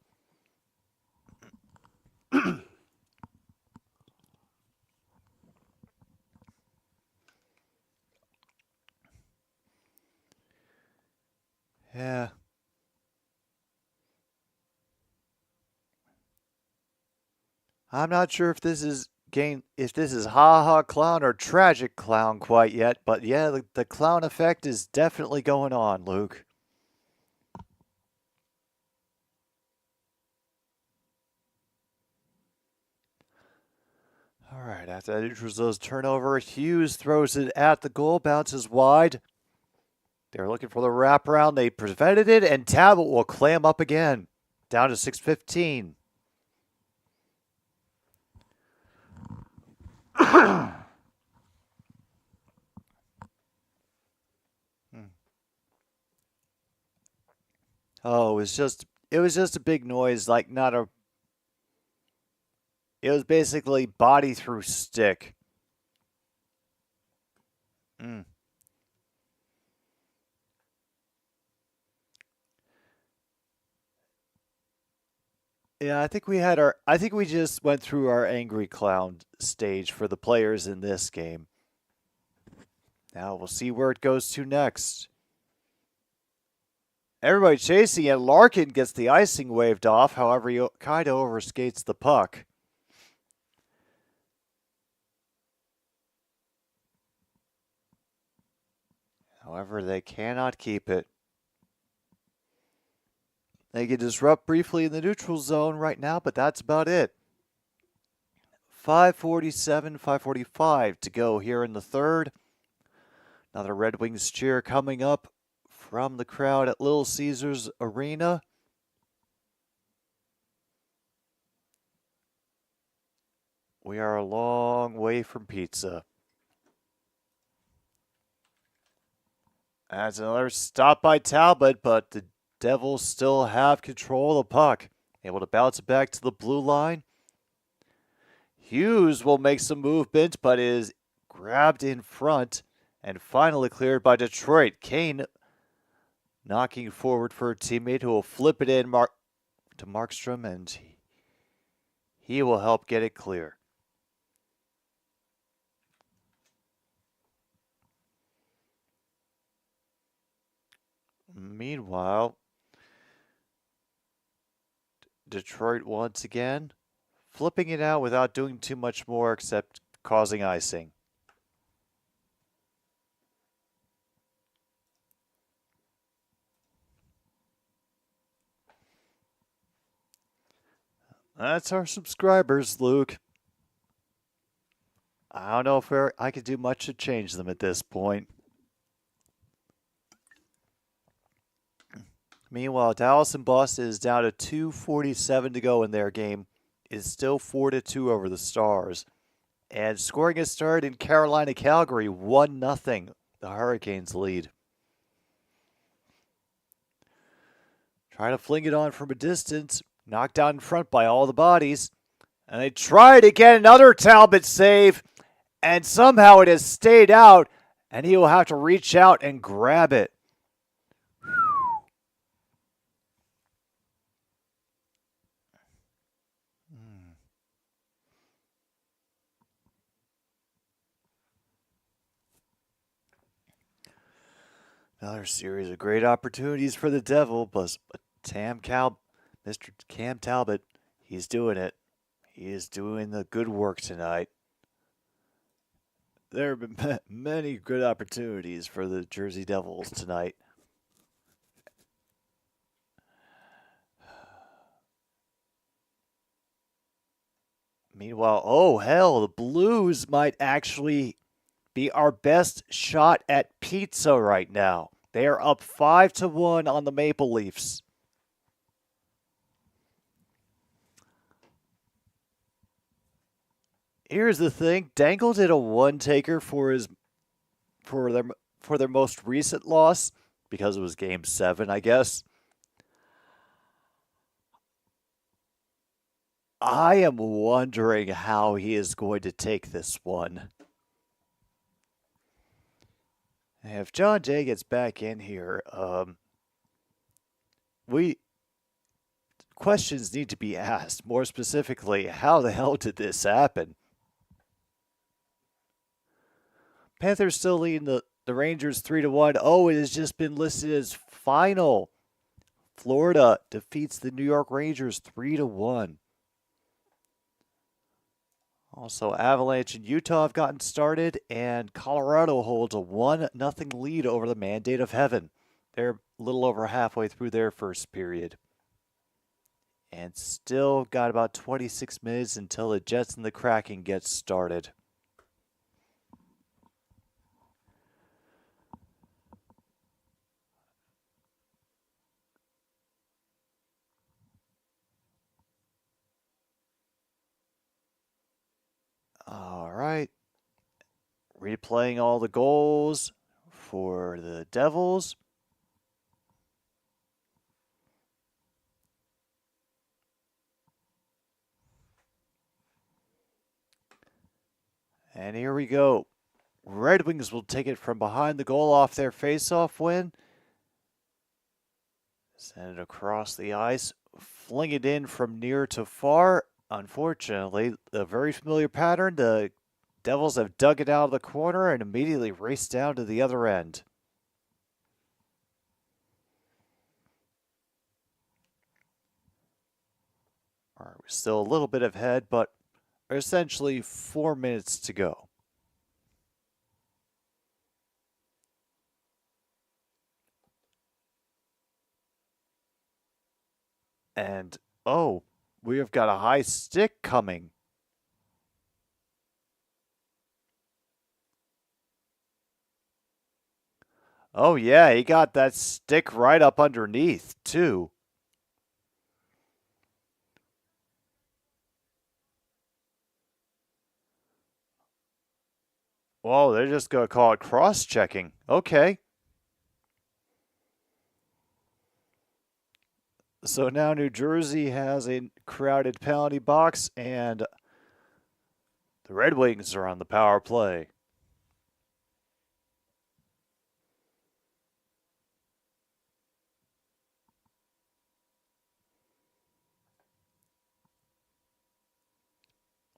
Yeah. I'm not sure if this is ha ha clown or tragic clown quite yet, but yeah, the clown effect is definitely going on, Luke. All right, after that Utro's turnover, Hughes throws it at the goal, bounces wide. They're looking for the wraparound. They prevented it, and Talbot will clam up again. Down to 6:15. Oh, it was just a big noise, like not a. It was basically body through stick. Mm. Yeah, I think we just went through our angry clown stage for the players in this game. Now we'll see where it goes to next. Everybody chasing it. Larkin gets the icing waved off. However, he kind of overskates the puck. However, they cannot keep it. They can disrupt briefly in the neutral zone right now, but that's about it. 5:47, 5:45 to go here in the third. Another Red Wings cheer coming up from the crowd at Little Caesars Arena. We are a long way from pizza. That's another stop by Talbot, but the Devils still have control of the puck. Able to bounce it back to the blue line. Hughes will make some movement, but is grabbed in front and finally cleared by Detroit. Kane knocking forward for a teammate who will flip it in to Markstrom, and he will help get it clear. Meanwhile, Detroit once again flipping it out without doing too much more except causing icing. That's our subscribers, Luke. I don't know if I could do much to change them at this point. Meanwhile, Dallas and Boston is down to 2:47 to go in their game. It's still 4-2 over the Stars. And scoring a start in Carolina, Calgary, 1-0. The Hurricanes lead. Try to fling it on from a distance. Knocked out in front by all the bodies. And they try to get another Talbot save. And somehow it has stayed out. And he will have to reach out and grab it. Another series of great opportunities for the Devil, but Mr. Cam Talbot, he's doing it. He is doing the good work tonight. There have been many good opportunities for the Jersey Devils tonight. Meanwhile, oh hell, the Blues might actually be our best shot at pizza right now. They are up 5-1 on the Maple Leafs. Here's the thing: Dangle did a one-taker for their most recent loss because it was Game 7, I guess. I am wondering how he is going to take this one. If John Jay gets back in here, questions need to be asked. More specifically, how the hell did this happen? Panthers still leading the the Rangers 3-1. Oh, it has just been listed as final. Florida defeats the New York Rangers 3-1. Also, Avalanche and Utah have gotten started, and Colorado holds a 1-0 lead over the Mandate of Heaven. They're a little over halfway through their first period. And still got about 26 minutes until the Jets and the Kraken get started. All right. Replaying all the goals for the Devils. And here we go. Red Wings will take it from behind the goal off their face-off win. Send it across the ice. Fling it in from near to far. Unfortunately, a very familiar pattern. The Devils have dug it out of the corner and immediately raced down to the other end. All right, we're still a little bit ahead, but essentially 4 minutes to go. And, oh, we have got a high stick coming. Oh, yeah, he got that stick right up underneath, too. Whoa, they're just going to call it cross-checking. Okay. So now New Jersey has a crowded penalty box, and the Red Wings are on the power play.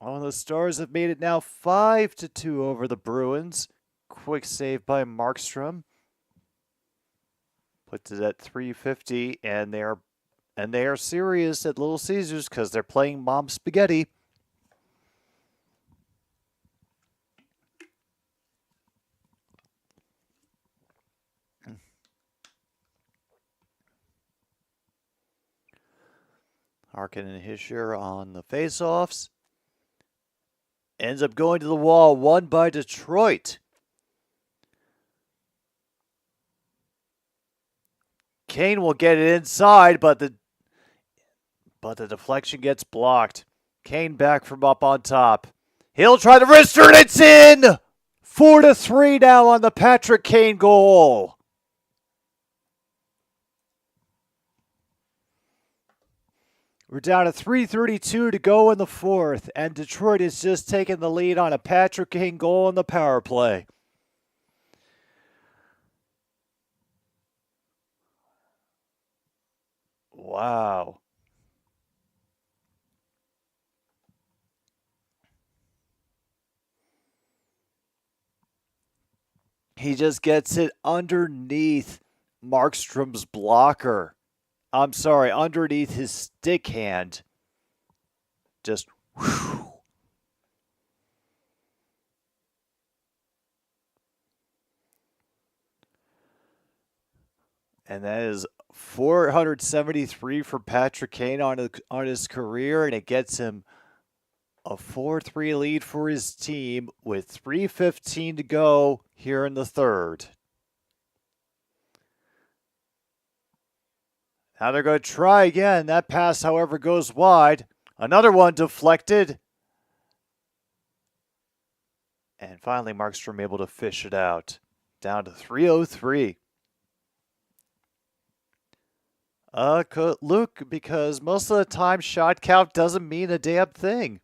Oh, the Stars have made it now 5-2 over the Bruins. Quick save by Markstrom. Puts it at .350, and they are serious at Little Caesars because they're playing Mom Spaghetti. Harkin and Hischier on the faceoffs. Ends up going to the wall, won by Detroit. Kane will get it inside, but the deflection gets blocked. Kane back from up on top. He'll try the wrister, and it's in! 4-3 now on the Patrick Kane goal. We're down to 3:32 to go in the fourth, and Detroit has just taken the lead on a Patrick Kane goal in the power play. Wow. He just gets it underneath Markstrom's blocker. I'm sorry, underneath his stick hand. Just whew. And that is 473 for Patrick Kane on his career, and it gets him a 4-3 lead for his team with 3:15 to go here in the third. Now they're going to try again. That pass, however, goes wide. Another one deflected. And finally, Markstrom able to fish it out. Down to 3:03. Luke, because most of the time shot count doesn't mean a damn thing.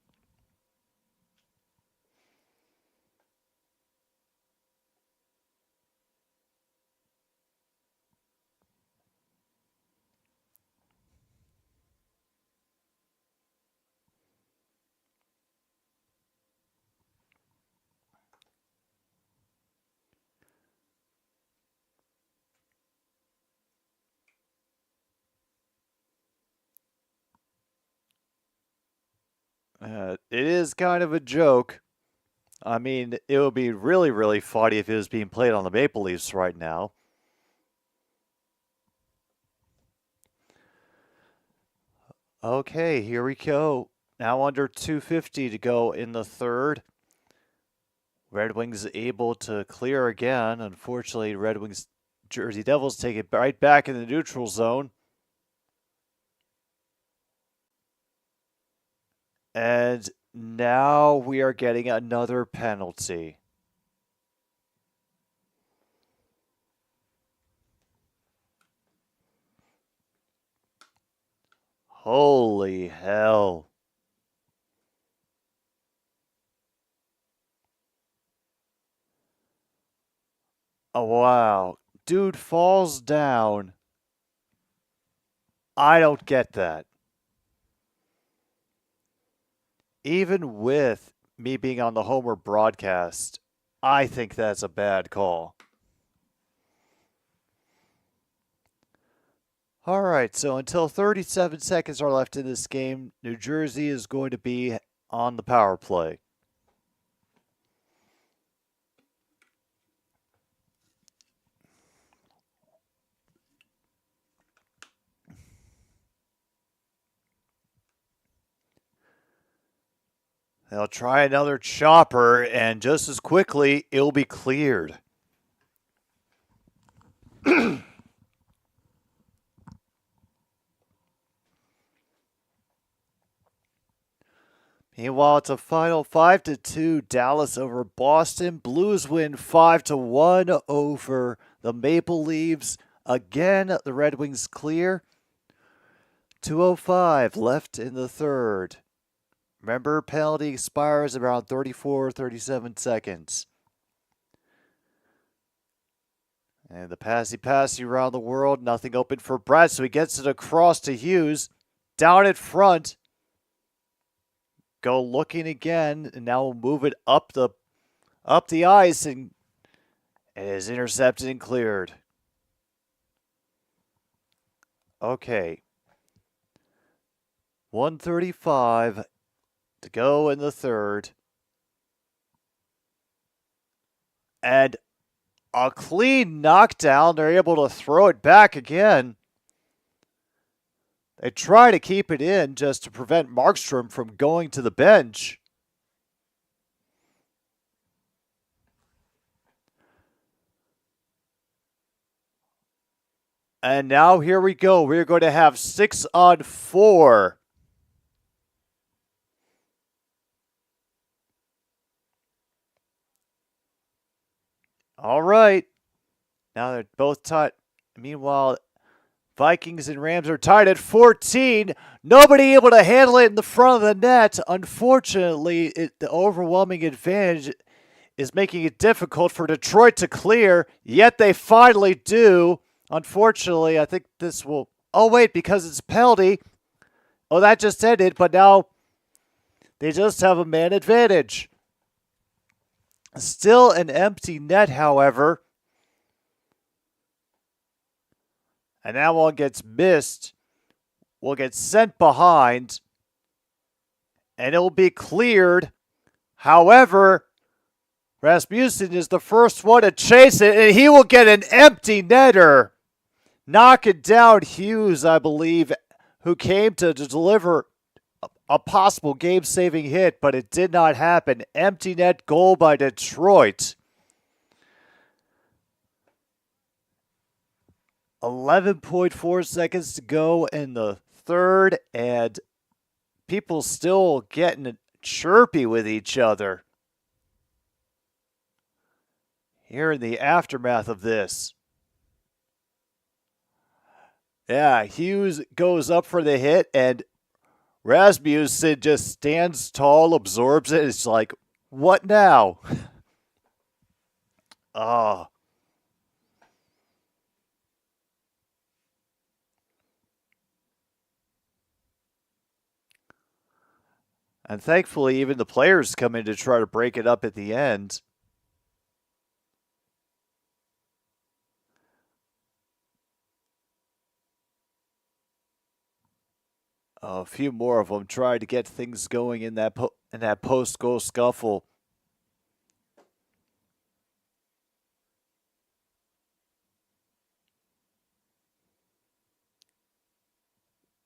It is kind of a joke. I mean, it would be really, really funny if it was being played on the Maple Leafs right now. Okay, here we go. Now under 250 to go in the third. Red Wings able to clear again. Unfortunately, Red Wings Jersey Devils take it right back in the neutral zone. And now we are getting another penalty. Holy hell. Oh, wow. Dude falls down. I don't get that. Even with me being on the Homer broadcast, I think that's a bad call. All right, so until 37 seconds are left in this game, New Jersey is going to be on the power play. They'll try another chopper, and just as quickly, it'll be cleared. Meanwhile, it's a final 5-2 Dallas over Boston. Blues win 5-1 over the Maple Leafs. Again, the Red Wings clear. 2:05 left in the third. Remember, penalty expires around 34, 37 seconds. And the passy around the world. Nothing open for Brett, so he gets it across to Hughes. Down at front. Go looking again, and now we'll move it up the ice, and it is intercepted and cleared. Okay. 1:35 to go in the third. And a clean knockdown. They're able to throw it back again. They try to keep it in just to prevent Markstrom from going to the bench. And now here we go. We're going to have 6-on-4. All right. Now they're both tied. Meanwhile, Vikings and Rams are tied at 14. Nobody able to handle it in the front of the net. Unfortunately, the overwhelming advantage is making it difficult for Detroit to clear, yet they finally do. Unfortunately, I think this will... Oh, wait, because it's a penalty. Oh, that just ended, but now they just have a man advantage. Still an empty net, however. And that one gets missed. Will get sent behind. And it will be cleared. However, Rasmussen is the first one to chase it, and he will get an empty netter. Knocking down Hughes, I believe, who came to deliver a possible game-saving hit, but it did not happen. Empty net goal by Detroit. 11.4 seconds to go in the third, and people still getting chirpy with each other here in the aftermath of this. Yeah, Hughes goes up for the hit, and Rasmussen just stands tall, absorbs it. It's like, what now? Oh. And thankfully, even the players come in to try to break it up at the end. A few more of them trying to get things going in that post-goal scuffle.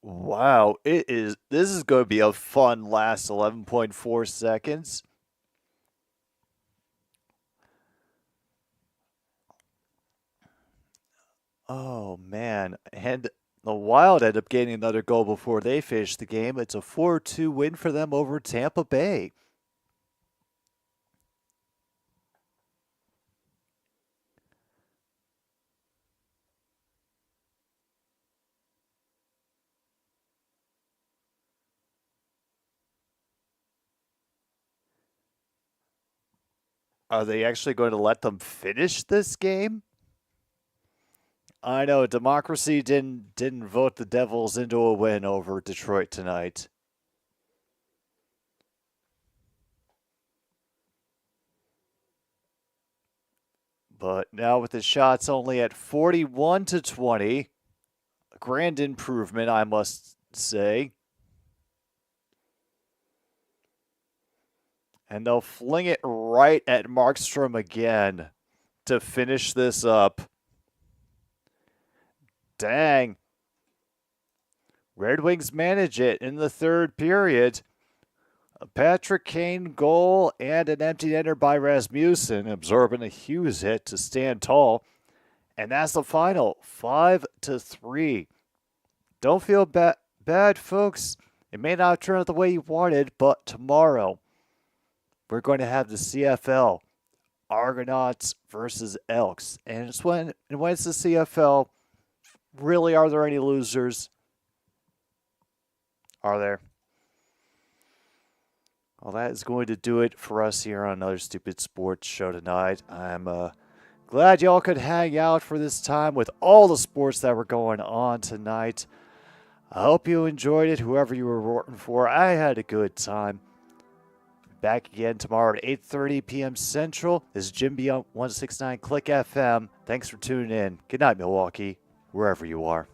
Wow, this is going to be a fun last 11.4 seconds. Oh man, and the Wild end up getting another goal before they finish the game. It's a 4-2 win for them over Tampa Bay. Are they actually going to let them finish this game? I know democracy didn't vote the Devils into a win over Detroit tonight. But now with the shots only at 41-20, a grand improvement, I must say. And they'll fling it right at Markstrom again to finish this up. Dang. Red Wings manage it in the third period. A Patrick Kane goal and an empty netter by Rasmussen, absorbing a Hughes hit to stand tall. And that's the final, 5-3. Don't feel bad, folks. It may not turn out the way you wanted, but tomorrow we're going to have the CFL, Argonauts versus Elks. And when it's the CFL, really, are there any losers? Are there? Well, that is going to do it for us here on Another Stupid Sports Show tonight. I'm glad y'all could hang out for this time with all the sports that were going on tonight. I hope you enjoyed it, whoever you were rooting for. I had a good time. Back again tomorrow at 8:30 p.m. Central. This is Jim B on 169 Click FM. Thanks for tuning in. Good night, Milwaukee, wherever you are.